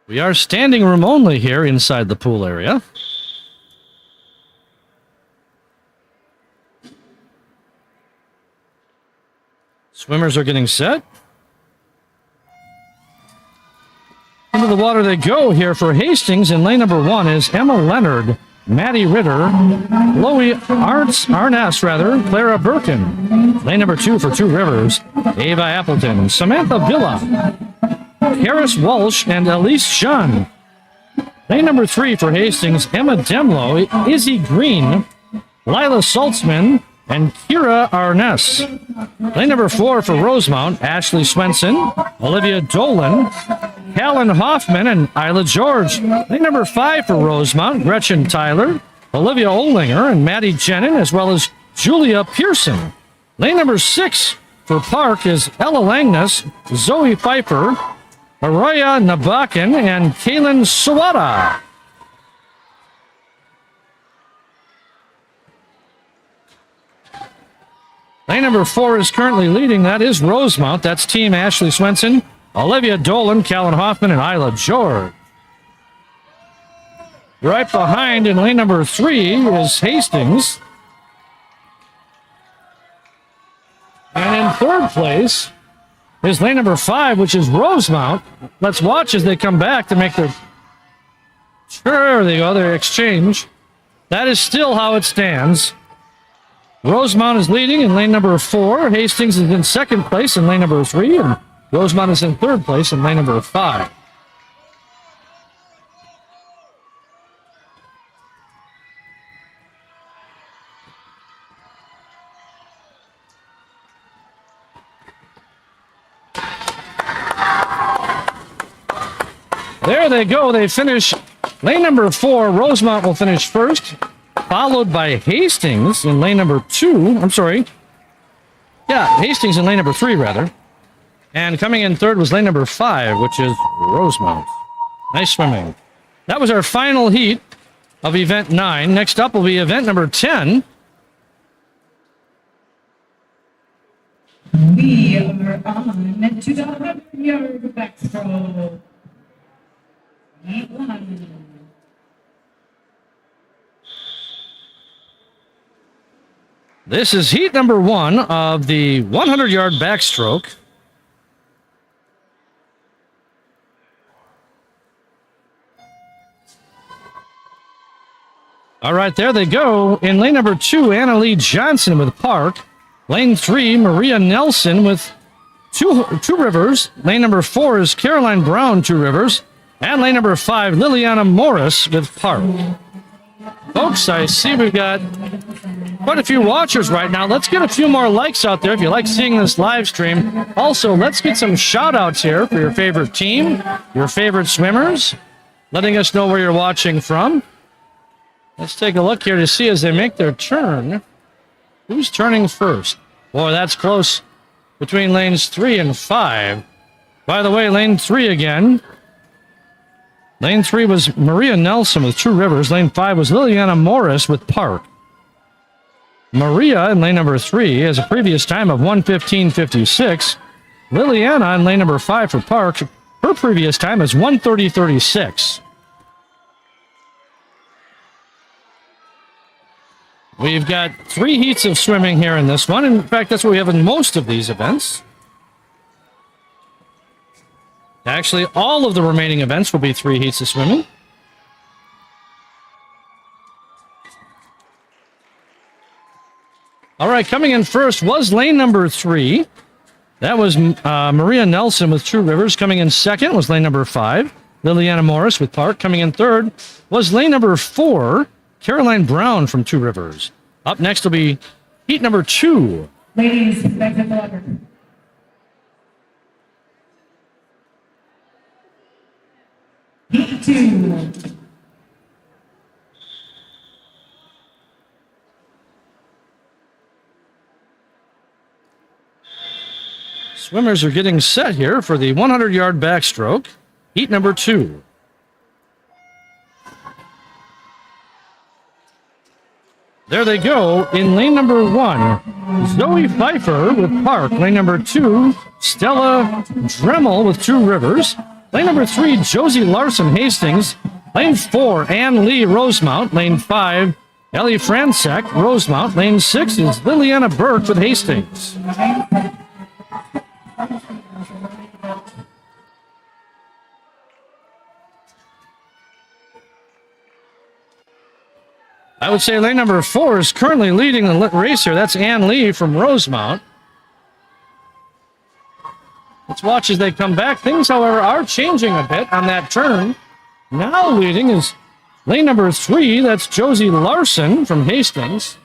We are standing room only here inside the pool area. Swimmers are getting set. Into the water they go here for Hastings. In lane number 1 is Emma Leonard, Maddie Ritter, Chloe Arness, Clara Birkin. Lane number 2 for Two Rivers, Ava Appleton, Samantha Villa, Harris Walsh, and Elise Shun. Lane number 3 for Hastings, Emma Demlow, Izzy Green, Lila Saltzman, and Kira Arness. Lane number 4 for Rosemount, Ashley Swenson, Olivia Dolan, Callan Hoffman, and Isla George. Lane number 5 for Rosemount, Gretchen Tyler, Olivia Olinger, and Maddie Jenin, as well as Julia Pearson. Lane number 6 for Park is Ella Langness, Zoe Pfeiffer, Araya Nabakan, and Kaylin Sawada. Lane number 4 is currently leading. That is Rosemount. That's team Ashley Swenson, Olivia Dolan, Callan Hoffman, and Isla George. Right behind in lane number 3 is Hastings. And in third place is lane number 5, which is Rosemount. Let's watch as they come back to make their... Sure, there they go, their exchange. That is still how it stands. Rosemount is leading in lane number 4. Hastings is in second place in lane number 3. And Rosemount is in third place in lane number 5. There they go. They finish lane number 4. Rosemount will finish first, followed by Hastings in lane number 2. I'm sorry. Yeah, Hastings in lane number 3, rather. And coming in third was lane number 5, which is Rosemount. Nice swimming. That was our final heat of event 9. Next up will be event number 10. We are on to the 100-yard backstroke. Heat 1. This is heat number 1 of the 100-yard backstroke. All right, there they go. In lane number 2, Anna Lee Johnson with Park. Lane 3, Maria Nelson with Two Rivers. Lane number 4 is Caroline Brown, Two Rivers. And lane number 5, Liliana Morris with Park. Folks, I see we've got quite a few watchers right now. Let's get a few more likes out there if you like seeing this live stream. Also, let's get some shout-outs here for your favorite team, your favorite swimmers, letting us know where you're watching from. Let's take a look here to see as they make their turn. Who's turning first? Boy, that's close between lanes 3 and 5. By the way, lane 3 again. Lane 3 was Maria Nelson with Two Rivers. Lane 5 was Liliana Morris with Park. Maria in lane number 3 has a previous time of 1:15.56. Liliana in lane number 5 for Park, her previous time is 1:30.36. We've got 3 heats of swimming here in this one. In fact, that's what we have in most of these events. Actually, all of the remaining events will be 3 heats of swimming. All right, coming in first was lane number 3. That was Maria Nelson with True Rivers. Coming in second was lane number 5, Liliana Morris with Park. Coming in third was lane number 4, Caroline Brown from Two Rivers. Up next will be heat number 2. Ladies, back at the water. Heat 2. Swimmers are getting set here for the 100-yard backstroke, heat number 2. There they go in lane number 1, Zoe Pfeiffer with Park. Lane number 2, Stella Dremel with Two Rivers. Lane number 3, Josie Larson Hastings. Lane 4, Ann Lee Rosemount. Lane 5, Ellie Fransek Rosemount. Lane 6 is Liliana Burke with Hastings. I would say lane number 4 is currently leading the race here. That's Ann Lee from Rosemount. Let's watch as they come back. Things, however, are changing a bit on that turn. Now leading is lane number 3. That's Josie Larson from Hastings.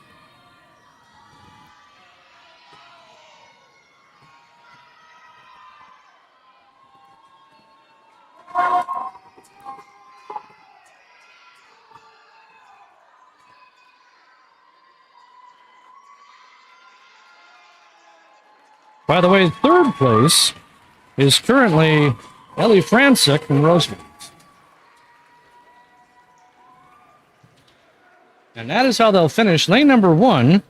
By the way, third place is currently Ellie Fransek from Rosemount. And that is how they'll finish. Lane number 3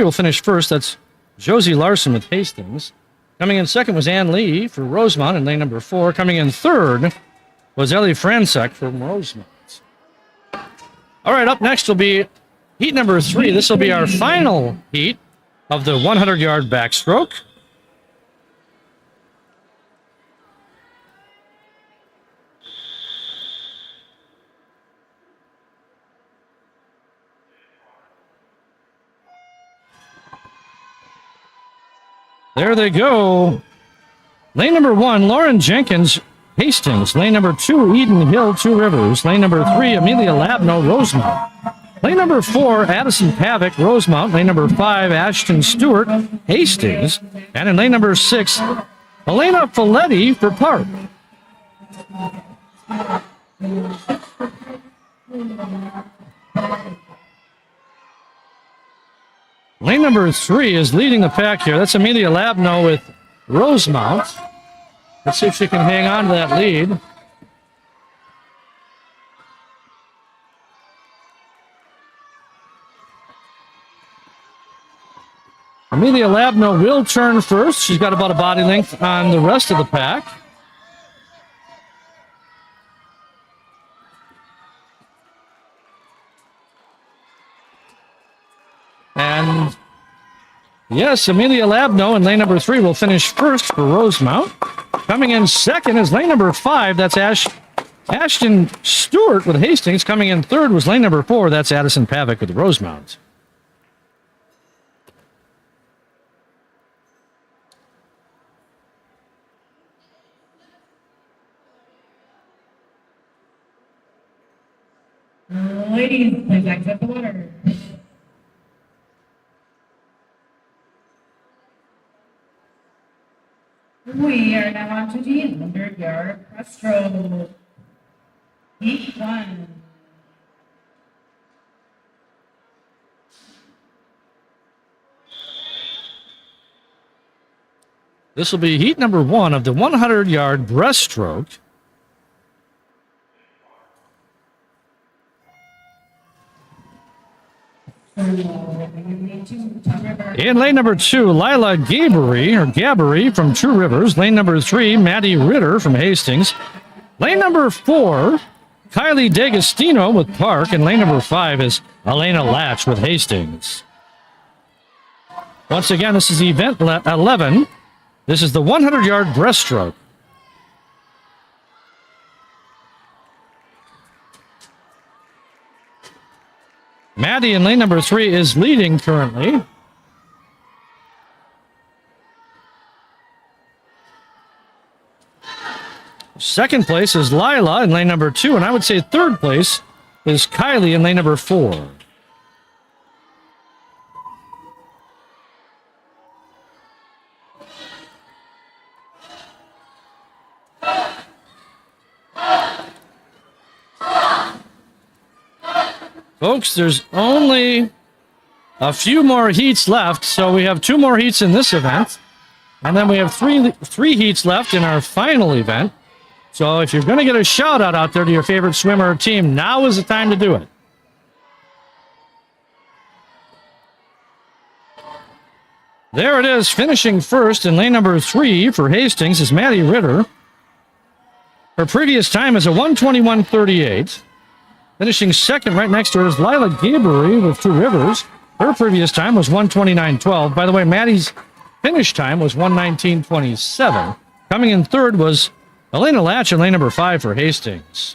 will finish first. That's Josie Larson with Hastings. Coming in second was Ann Lee for Rosemount in lane number 4. Coming in third was Ellie Fransek from Rosemount. All right, up next will be heat number 3. This will be our final heat of the 100-yard backstroke. There they go. Lane number 1, Lauren Jenkins, Hastings. Lane number 2, Eden Hill, Two Rivers. Lane number 3, Amelia Labno, Rosemount. Lane number 4, Addison Pavick, Rosemount. Lane number 5, Ashton Stewart, Hastings. And in lane number 6, Elena Folletti for Park. Lane number 3 is leading the pack here. That's Amelia Labno with Rosemount. Let's see if she can hang on to that lead. Amelia Labno will turn first. She's got about a body length on the rest of the pack. And yes, Amelia Labno in lane number 3 will finish first for Rosemount. Coming in second is lane number 5. That's Ashton Stewart with Hastings. Coming in third was lane number 4. That's Addison Pavick with Rosemount. Ladies, please exit the water. We are now on to the 100-yard breaststroke. Heat 1. This will be heat number 1 of the 100-yard breaststroke. In lane number 2, Lila Gabbery from Two Rivers. Lane number 3, Maddie Ritter from Hastings. Lane number 4, Kylie D'Agostino with Park. And lane number 5 is Elena Latch with Hastings. Once again, this is event 11. This is the 100-yard breaststroke. Maddie in lane number 3 is leading currently. Second place is Lila in lane number 2, and I would say third place is Kylie in lane number 4. Folks, there's only a few more heats left, so we have 2 more heats in this event, and then we have three heats left in our final event. So if you're going to get a shout out there to your favorite swimmer or team, now is the time to do it. There it is, finishing first in lane number 3 for Hastings is Maddie Ritter. Her previous time is a 1:21:38. Finishing second right next to her is Lila Gabory with Two Rivers. Her previous time was 1:29:12. By the way, Maddie's finish time was 1:19:27. Coming in third was Elena Latch in lane number 5 for Hastings.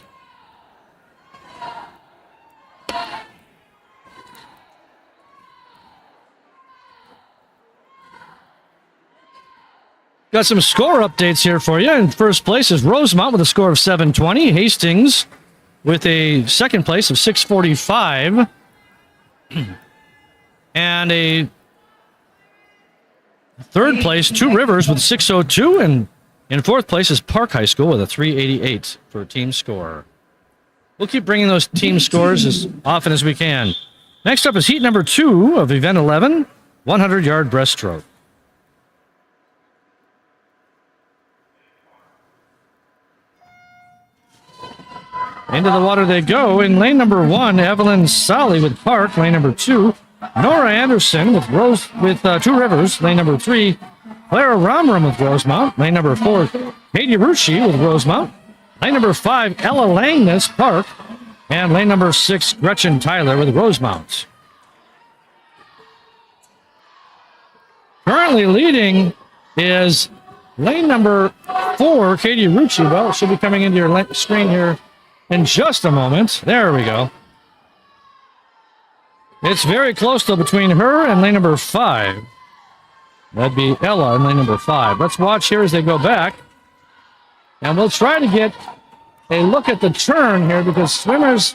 Got some score updates here for you. In first place is Rosemont with a score of 720. Hastings with a second place of 645. And a third place, Two Rivers with 602. And in fourth place is Park High School with a 388 for a team score. We'll keep bringing those team scores as often as we can. Next up is heat number 2 of event 11, 100-yard breaststroke. Into the water they go. In lane number 1, Evelyn Solly with Park. Lane number 2, Nora Anderson with Two Rivers. Lane number 3, Clara Romram with Rosemount. Lane number 4, Katie Rucci with Rosemount. Lane number 5, Ella Langness, Park. And lane number 6, Gretchen Tyler with Rosemount. Currently leading is lane number 4, Katie Rucci. Well, it should be coming into your screen here in just a moment. There we go. It's very close, though, between her and lane number 5. That'd be Ella in lane number 5. Let's watch here as they go back. And we'll try to get a look at the turn here, because swimmers,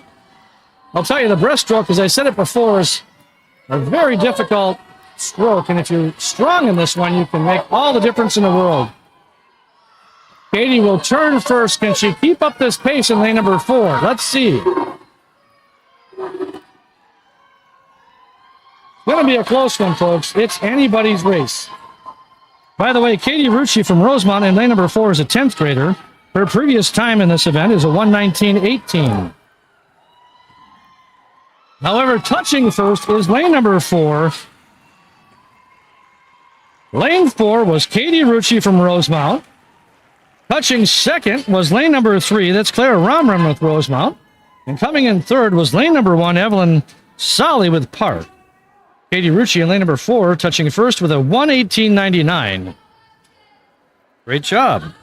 I'll tell you, the breaststroke, as I said it before, is a very difficult stroke. And if you're strong in this one, you can make all the difference in the world. Katie will turn first. Can she keep up this pace in lane number 4? Let's see. It's going to be a close one, folks. It's anybody's race. By the way, Katie Rucci from Rosemont in lane number 4 is a 10th grader. Her previous time in this event is a 1:19:18. However, touching first is lane number 4. Lane 4 was Katie Rucci from Rosemont. Touching second was lane number 3. That's Clara Romram with Rosemount. And coming in third was lane number 1, Evelyn Solly with Park. Katie Rucci in lane number 4, touching first with a 1:18:99. Great job.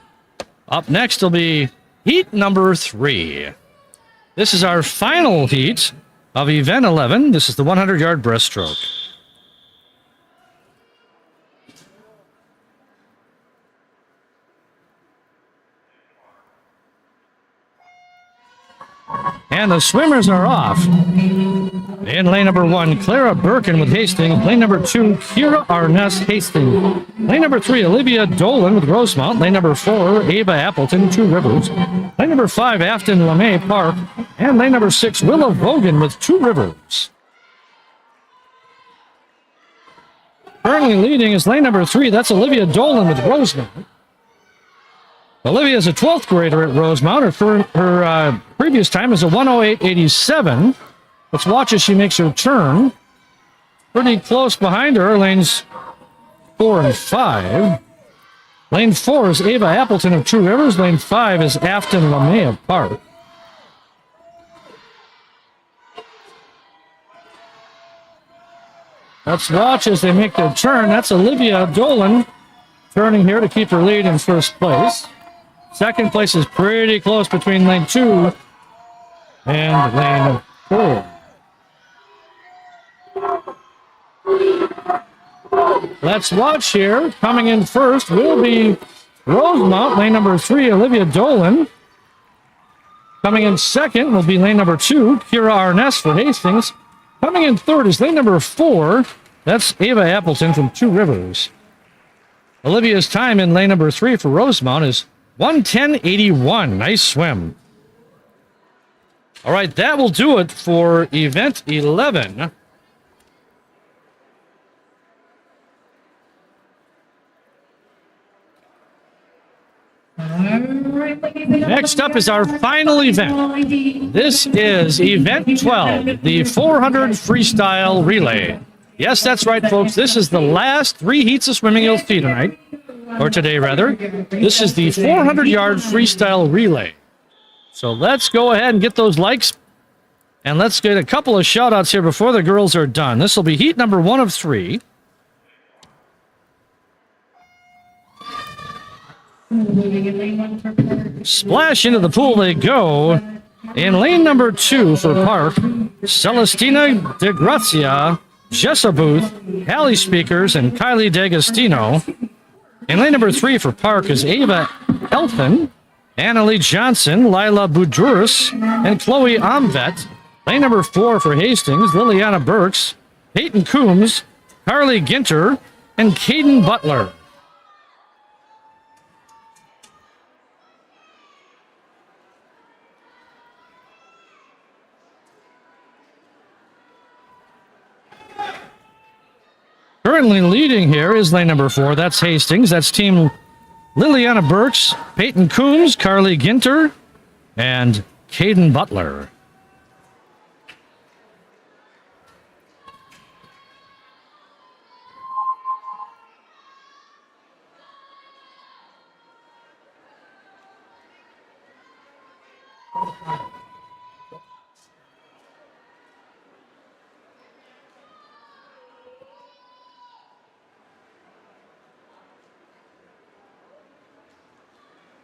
Up next will be heat number 3. This is our final heat of event 11. This is the 100-yard breaststroke. And the swimmers are off. In lane number 1, Clara Birkin with Hastings. Lane number 2, Kira Arness, Hastings. Lane number 3, Olivia Dolan with Rosemount. Lane number 4, Ava Appleton, Two Rivers. Lane number 5, Afton LeMay, Park. And lane number 6, Willa Vogan with Two Rivers. Currently leading is lane number 3. That's Olivia Dolan with Rosemount. Olivia is a 12th grader at Rosemount. Her previous time is a 1:08:87. Let's watch as she makes her turn. Pretty close behind her, lanes 4 and 5. Lane 4 is Ava Appleton of Two Rivers. Lane 5 is Afton LeMay of Park. Let's watch as they make their turn. That's Olivia Dolan turning here to keep her lead in first place. Second place is pretty close between lane 2 and lane 4. Let's watch here. Coming in first will be Rosemount, lane number 3, Olivia Dolan. Coming in second will be lane number 2, Kira Arness for Hastings. Coming in third is lane number 4. That's Ava Appleton from Two Rivers. Olivia's time in lane number 3 for Rosemount is 1:10.81. Nice swim. All right, that will do it for event 11. Next up is our final event. This is event 12, the 400 freestyle relay. Yes, that's right, folks. This is the last 3 heats of swimming you'll see tonight, or today, rather. This is the 400-yard freestyle relay. So let's go ahead and get those likes, and let's get a couple of shout-outs here before the girls are done. This will be heat number 1 of 3. Splash into the pool they go. In lane number 2 for Park, Celestina De Grazia, Jessa Booth, Hallie Speakers, and Kylie D'Agostino. In lane number 3 for Park is Ava Elfin, Annalie Johnson, Lila Boudouris, and Chloe Omvet. Lane number 4 for Hastings, Liliana Burks, Peyton Coombs, Carly Ginter, and Caden Butler. Currently leading here is lane number 4. That's Hastings. That's team Liliana Burks, Peyton Coombs, Carly Ginter, and Caden Butler.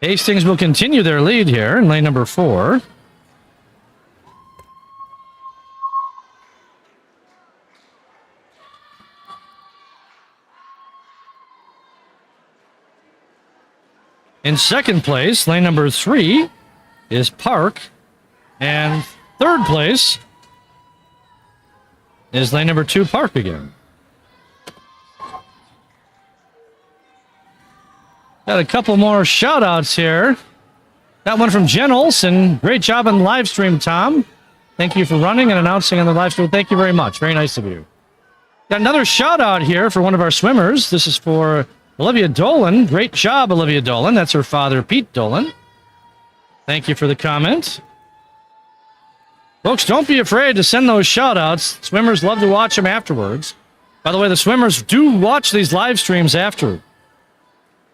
Hastings will continue their lead here in lane number 4. In second place, lane number 3 is Park. And third place is lane number 2, Park again. Got a couple more shout-outs here. Got one from Jen Olson. Great job on the live stream, Tom. Thank you for running and announcing on the live stream. Thank you very much. Very nice of you. Got another shout-out here for one of our swimmers. This is for Olivia Dolan. Great job, Olivia Dolan. That's her father, Pete Dolan. Thank you for the comment. Folks, don't be afraid to send those shout-outs. Swimmers love to watch them afterwards. By the way, the swimmers do watch these live streams after.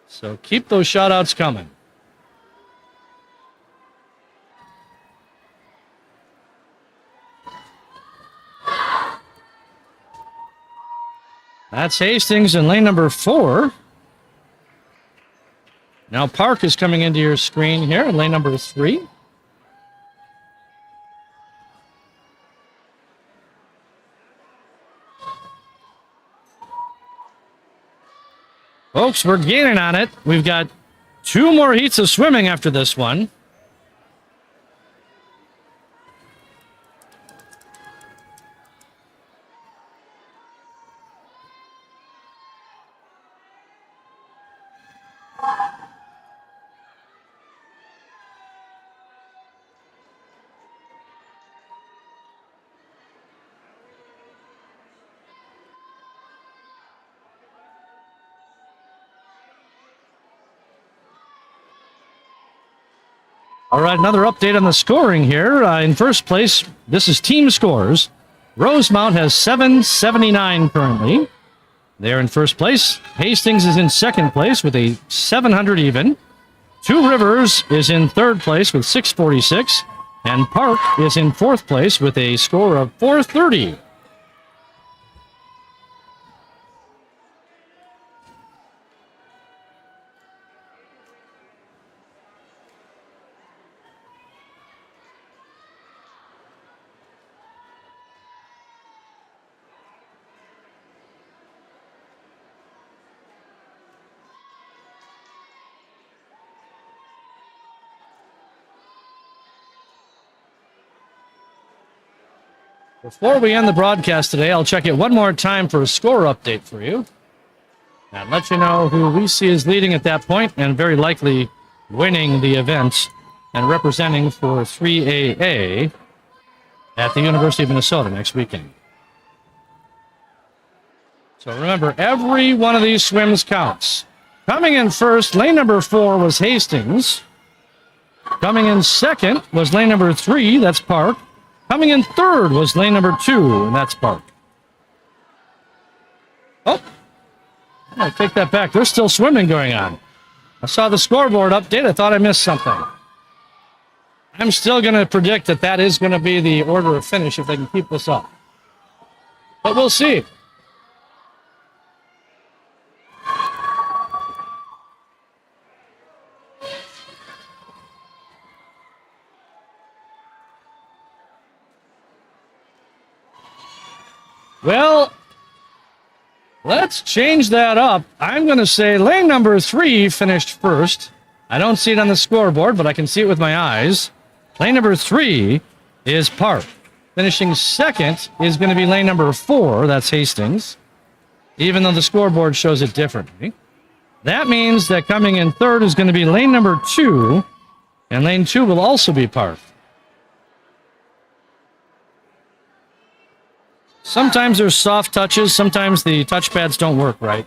So keep those shout-outs coming. That's Hastings in lane number 4. Now Park is coming into your screen here in lane number 3. Folks, we're gaining on it. We've got 2 more heats of swimming after this one. All right, another update on the scoring here. In first place, this is team scores. Rosemount has 779 currently. They're in first place. Hastings is in second place with a 700 even. Two Rivers is in third place with 646. And Park is in fourth place with a score of 430. Before we end the broadcast today, I'll check it one more time for a score update for you and let you know who we see as leading at that point and very likely winning the event and representing for 3AA at the University of Minnesota next weekend. So remember, every one of these swims counts. Coming in first, lane number 4 was Hastings. Coming in second was lane number 3, that's Park. Coming in third was lane number 2, and that's Park. Oh, I take that back. There's still swimming going on. I saw the scoreboard update. I thought I missed something. I'm still going to predict that that is going to be the order of finish if they can keep this up. But we'll see. Well, let's change that up. I'm going to say lane number 3 finished first. I don't see it on the scoreboard, but I can see it with my eyes. Lane number 3 is Park. Finishing second is going to be lane number 4, that's Hastings, even though the scoreboard shows it differently. That means that coming in third is going to be lane number 2, and lane 2 will also be Park. Sometimes there's soft touches. Sometimes the touchpads don't work right.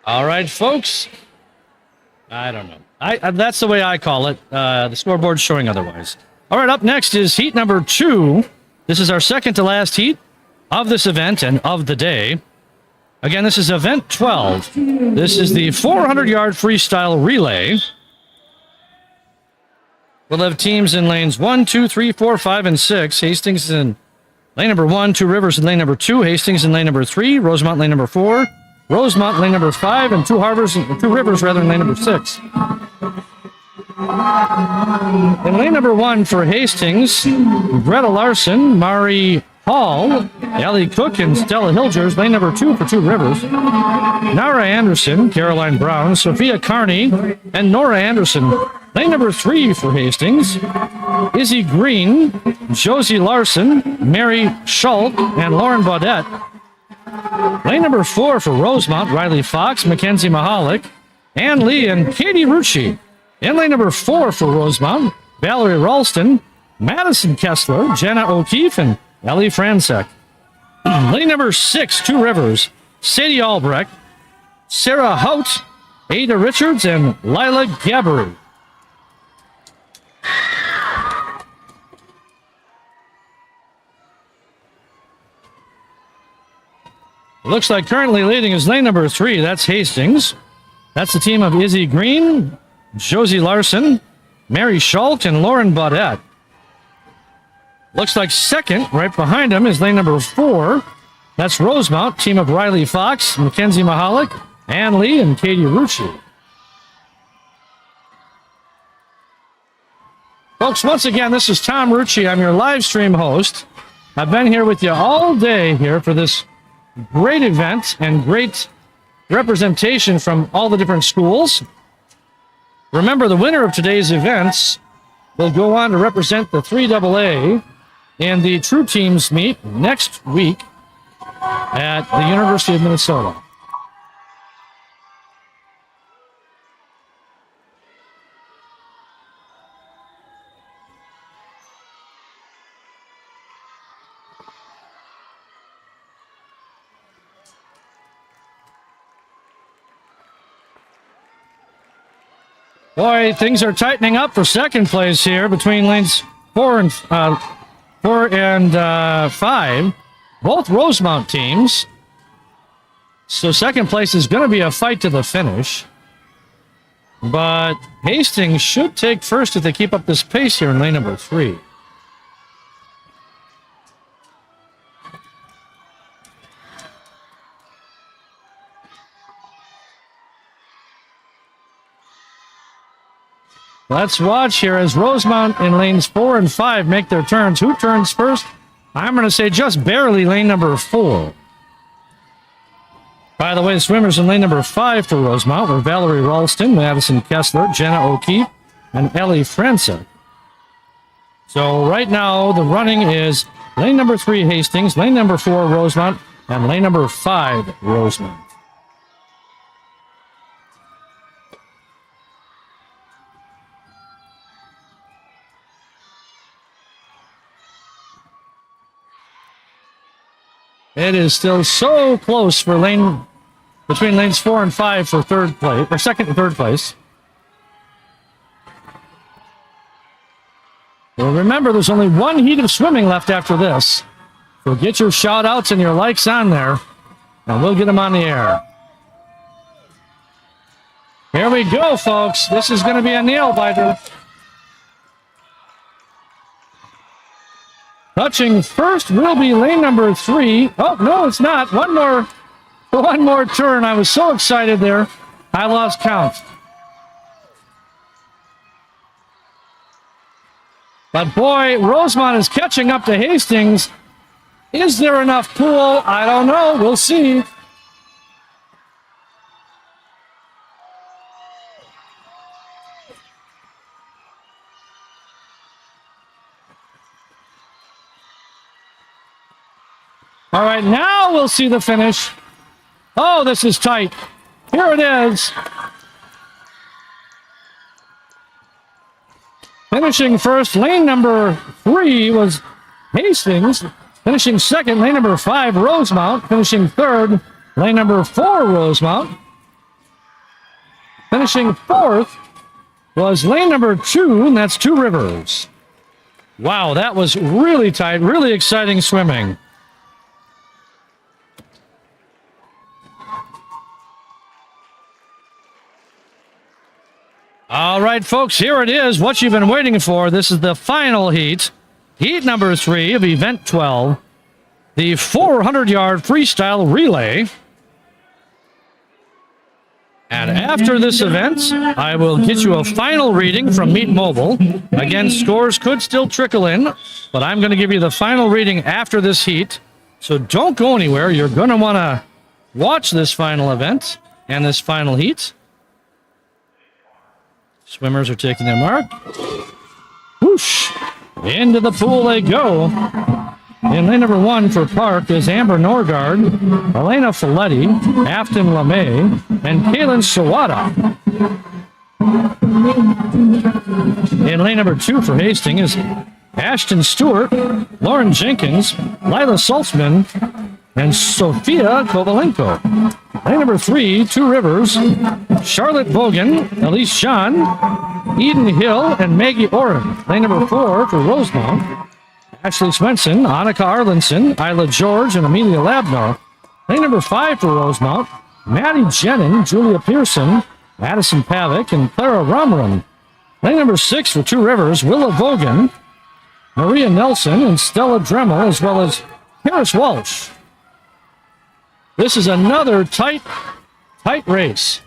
All right, folks. I don't know. That's the way I call it. The scoreboard's showing otherwise. All right, up next is heat number 2. This is our second to last heat of this event and of the day. Again, this is event 12. This is the 400-yard freestyle relay. We'll have teams in lanes 1, 2, 3, 4, 5, and 6. Hastings in lane number 1, Two Rivers in lane number 2, Hastings in lane number 3, Rosemont lane number 4, Rosemont lane number 5, and Two Rivers in lane number 6. In lane number 1 for Hastings, Greta Larson, Mari Hall, Ellie Cook, and Stella Hilgers. Lane number 2 for Two Rivers, Nara Anderson, Caroline Brown, Sophia Carney, and Nora Anderson. Lane number 3 for Hastings, Izzy Green, Josie Larson, Mary Schultz, and Lauren Baudette. Lane number 4 for Rosemont, Riley Fox, Mackenzie Mahalik, Ann Lee, and Katie Rucci. In lane number 4 for Rosemont, Valerie Ralston, Madison Kessler, Jenna O'Keefe, and Ellie Fransek. Lane number 6, Two Rivers, Sadie Albrecht, Sarah Hout, Ada Richards, and Lila Gabbery. It looks like currently leading is lane number 3. That's Hastings. That's the team of Izzy Green, Josie Larson, Mary Schultz, and Lauren Baudette. Looks like second, right behind him, is lane number 4. That's Rosemount, team of Riley Fox, Mackenzie Mahalik, Ann Lee, and Katie Rucci. Folks, once again, this is Tom Rucci. I'm your live stream host. I've been here with you all day here for this great event and great representation from all the different schools. Remember, the winner of today's events will go on to represent the 3AA in the True Teams meet next week at the University of Minnesota. Boy, things are tightening up for second place here between lanes 4 and 5. Both Rosemount teams. So second place is going to be a fight to the finish. But Hastings should take first if they keep up this pace here in lane number 3. Let's watch here as Rosemount in lanes 4 and 5 make their turns. Who turns first? I'm going to say just barely lane number 4. By the way, the swimmers in lane number 5 for Rosemount were Valerie Ralston, Madison Kessler, Jenna O'Keefe, and Ellie Francis. So right now, the running is lane number 3, Hastings, lane number 4, Rosemount, and lane number 5, Rosemount. It is still so close for between lanes 4 and 5 for third place, or second and third place. Well, remember, there's only one heat of swimming left after this. So get your shout outs and your likes on there, and we'll get them on the air. Here we go, folks. This is going to be a nail biter. Touching first will be lane number 3. Oh, no, it's not. One more turn. I was so excited there, I lost count. But boy, Rosemount is catching up to Hastings. Is there enough pool? I don't know. We'll see. All right, now we'll see the finish. Oh, this is tight. Here it is. Finishing first, lane number 3 was Hastings. Finishing second, lane number 5, Rosemount. Finishing third, lane number 4, Rosemount. Finishing fourth was lane number 2, and that's Two Rivers. Wow, that was really tight, really exciting swimming. All right, folks, here it is, what you've been waiting for. This is the final heat. Heat number 3 of event 12, the 400-yard freestyle relay. And after this event, I will get you a final reading from Meet Mobile. Again, scores could still trickle in, but I'm going to give you the final reading after this heat. So don't go anywhere. You're going to want to watch this final event and this final heat. Swimmers are taking their mark. Whoosh! Into the pool they go. In lane number 1 for Park is Amber Norgard, Elena Folletti, Afton LeMay, and Kaylin Sawada. In lane number 2 for Hastings is Ashton Stewart, Lauren Jenkins, Lila Saltzman, and Sophia Kovalenko. Lane number 3, Two Rivers, Charlotte Bogan, Elise Sean, Eden Hill, and Maggie Oren. Lane number 4 for Rosemount, Ashley Swenson, Annika Arlinson, Isla George, and Amelia Labno. Lane number 5 for Rosemount, Maddie Jenin, Julia Pearson, Addison Pavick, and Clara Romerin. Lane number 6 for Two Rivers, Willa Vogan, Maria Nelson, and Stella Dremel, as well as Harris Walsh. This is another tight race.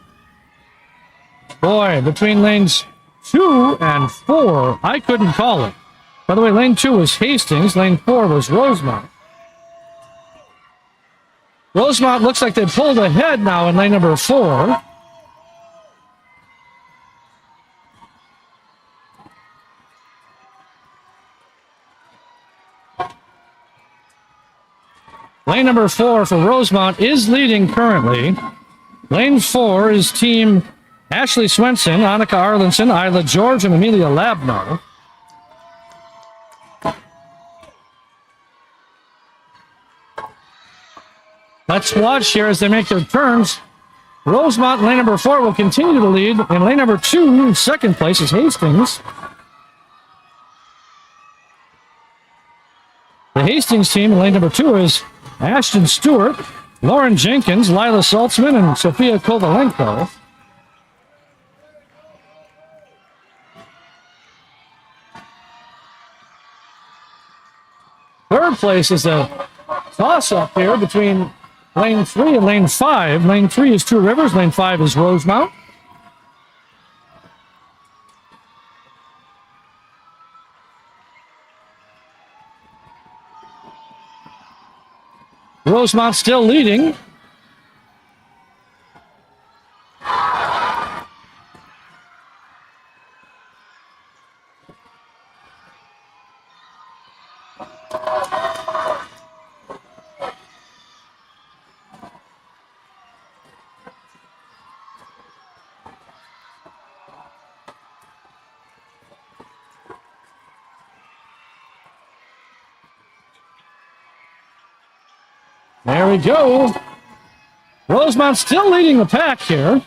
Boy, between lanes 2 and 4, I couldn't call it. By the way, lane 2 was Hastings, lane 4 was Rosemount. Rosemount looks like they pulled ahead now in lane number 4. Lane number 4 for Rosemount is leading currently. Lane 4 is team Ashley Swenson, Annika Arlinson, Isla George, and Amelia Labno. Let's watch here as they make their turns. Rosemount in lane number 4 will continue to lead. In lane number 2, in second place is Hastings. The Hastings team in lane number 2 is Ashton Stewart, Lauren Jenkins, Lila Saltzman, and Sophia Kovalenko. Third place is a toss-up here between lane 3 and lane 5. Lane 3 is Two Rivers, lane 5 is Rosemount. Rosemount still leading. There we go. Rosemount still leading the pack here.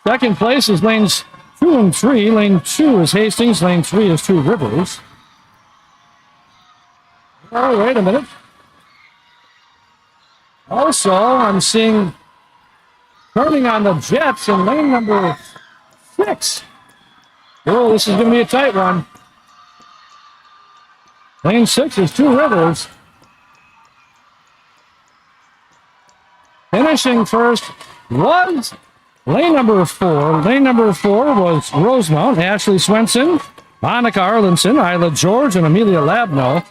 Second place is lanes 2 and 3. Lane 2 is Hastings. Lane 3 is Two Rivers. Oh, wait a minute. Also, I'm seeing turning on the Jets in lane number 6. Oh, this is going to be a tight one. Lane 6 is Two Rivers. Finishing first was lane number 4. Lane number 4 was Rosemount, Ashley Swenson, Monica Arlinson, Isla George, and Amelia Labno.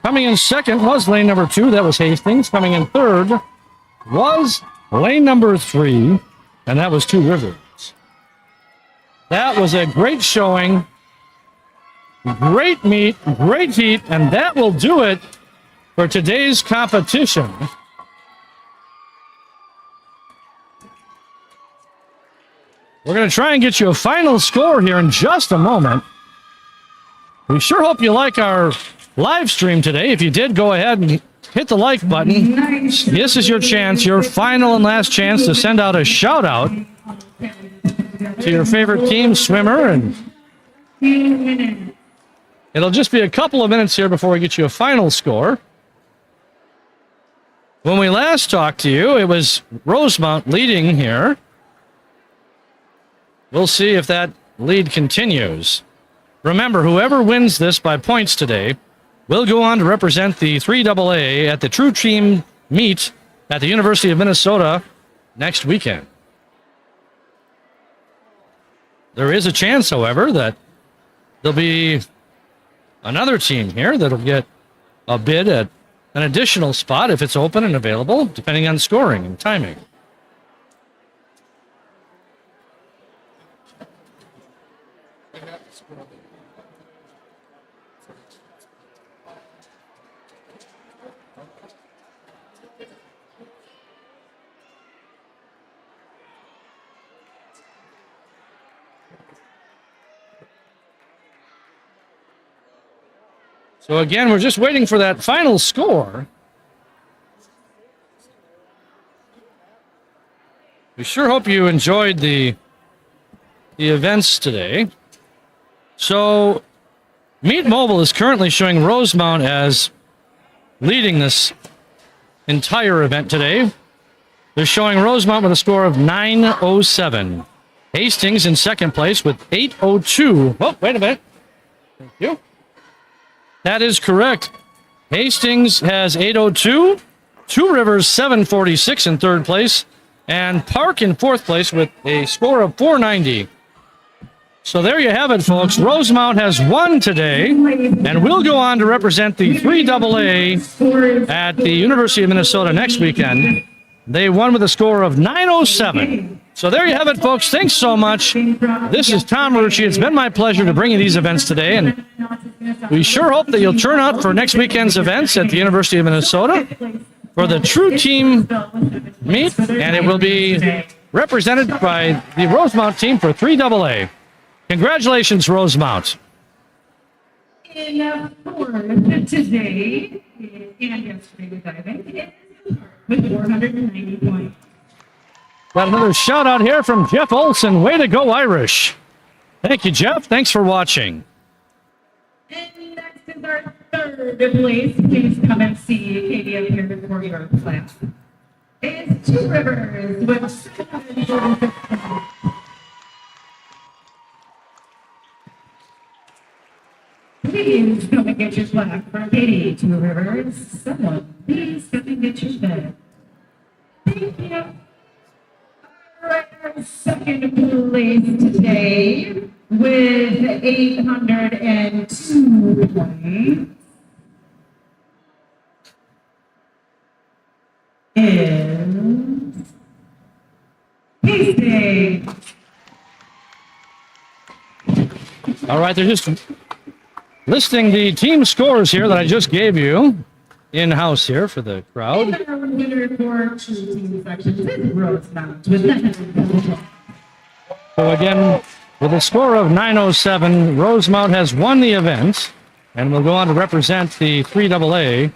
Coming in second was lane number 2. That was Hastings. Coming in third was lane number 3, and that was Two Rivers. That was a great showing. Great meet, great heat, and that will do it for today's competition. We're going to try and get you a final score here in just a moment. We sure hope you like our live stream today. If you did, go ahead and hit the like button. This is your chance, your final and last chance to send out a shout out to your favorite team swimmer. And it'll just be a couple of minutes here before we get you a final score. When we last talked to you, it was Rosemount leading here. We'll see if that lead continues. Remember, whoever wins this by points today will go on to represent the 3AA at the True Team Meet at the University of Minnesota next weekend. There is a chance, however, that there'll be another team here that'll get a bid at an additional spot if it's open and available, depending on scoring and timing. So again, we're just waiting for that final score. We sure hope you enjoyed the events today. So Meet Mobile is currently showing Rosemount as leading this entire event today. They're showing Rosemount with a score of 907. Hastings in second place with 802. Oh, wait a minute. Thank you. That is correct. Hastings has 802, Two Rivers 746 in third place, and Park in fourth place with a score of 490. So there you have it, folks. Rosemount has won today, and will go on to represent the 3AA at the University of Minnesota next weekend. They won with a score of 907. So there you have it, folks. Thanks so much. This is Tom Marucci. It's been my pleasure to bring you these events today, and we sure hope that you'll turn out for next weekend's events at the University of Minnesota for the True Team Meet, and it will be represented by the Rosemount team for 3AA. Congratulations, Rosemount. In fourth today and yesterday with diving with 490 points. Got another shout out here from Jeff Olson. Way to go, Irish. Thank you, Jeff. Thanks for watching. And next is our third place. Please come and see Katie up here before your class. It's Two Rivers with 746 points. please come and get your plaque for Katie Two Rivers. Someone, please come and get your flag. Thank you. All right, our second place today with 802 points is Hastings. All right, they're just listing the team scores here that I just gave you in-house here for the crowd. And our winner for two team sections is Rosemount with 907. So again, with a score of 907, Rosemount has won the event and will go on to represent the 3AA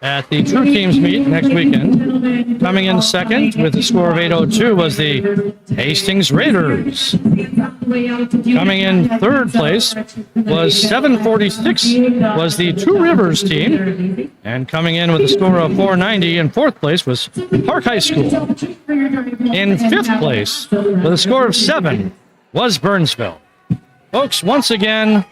at the True Teams meet next weekend. Coming in second with a score of 802 was the Hastings Raiders. Coming in third place was 746 was the Two Rivers team. And coming in with a score of 490 in fourth place was Park High School. In fifth place with a score of 7 was Burnsville. Folks, once again,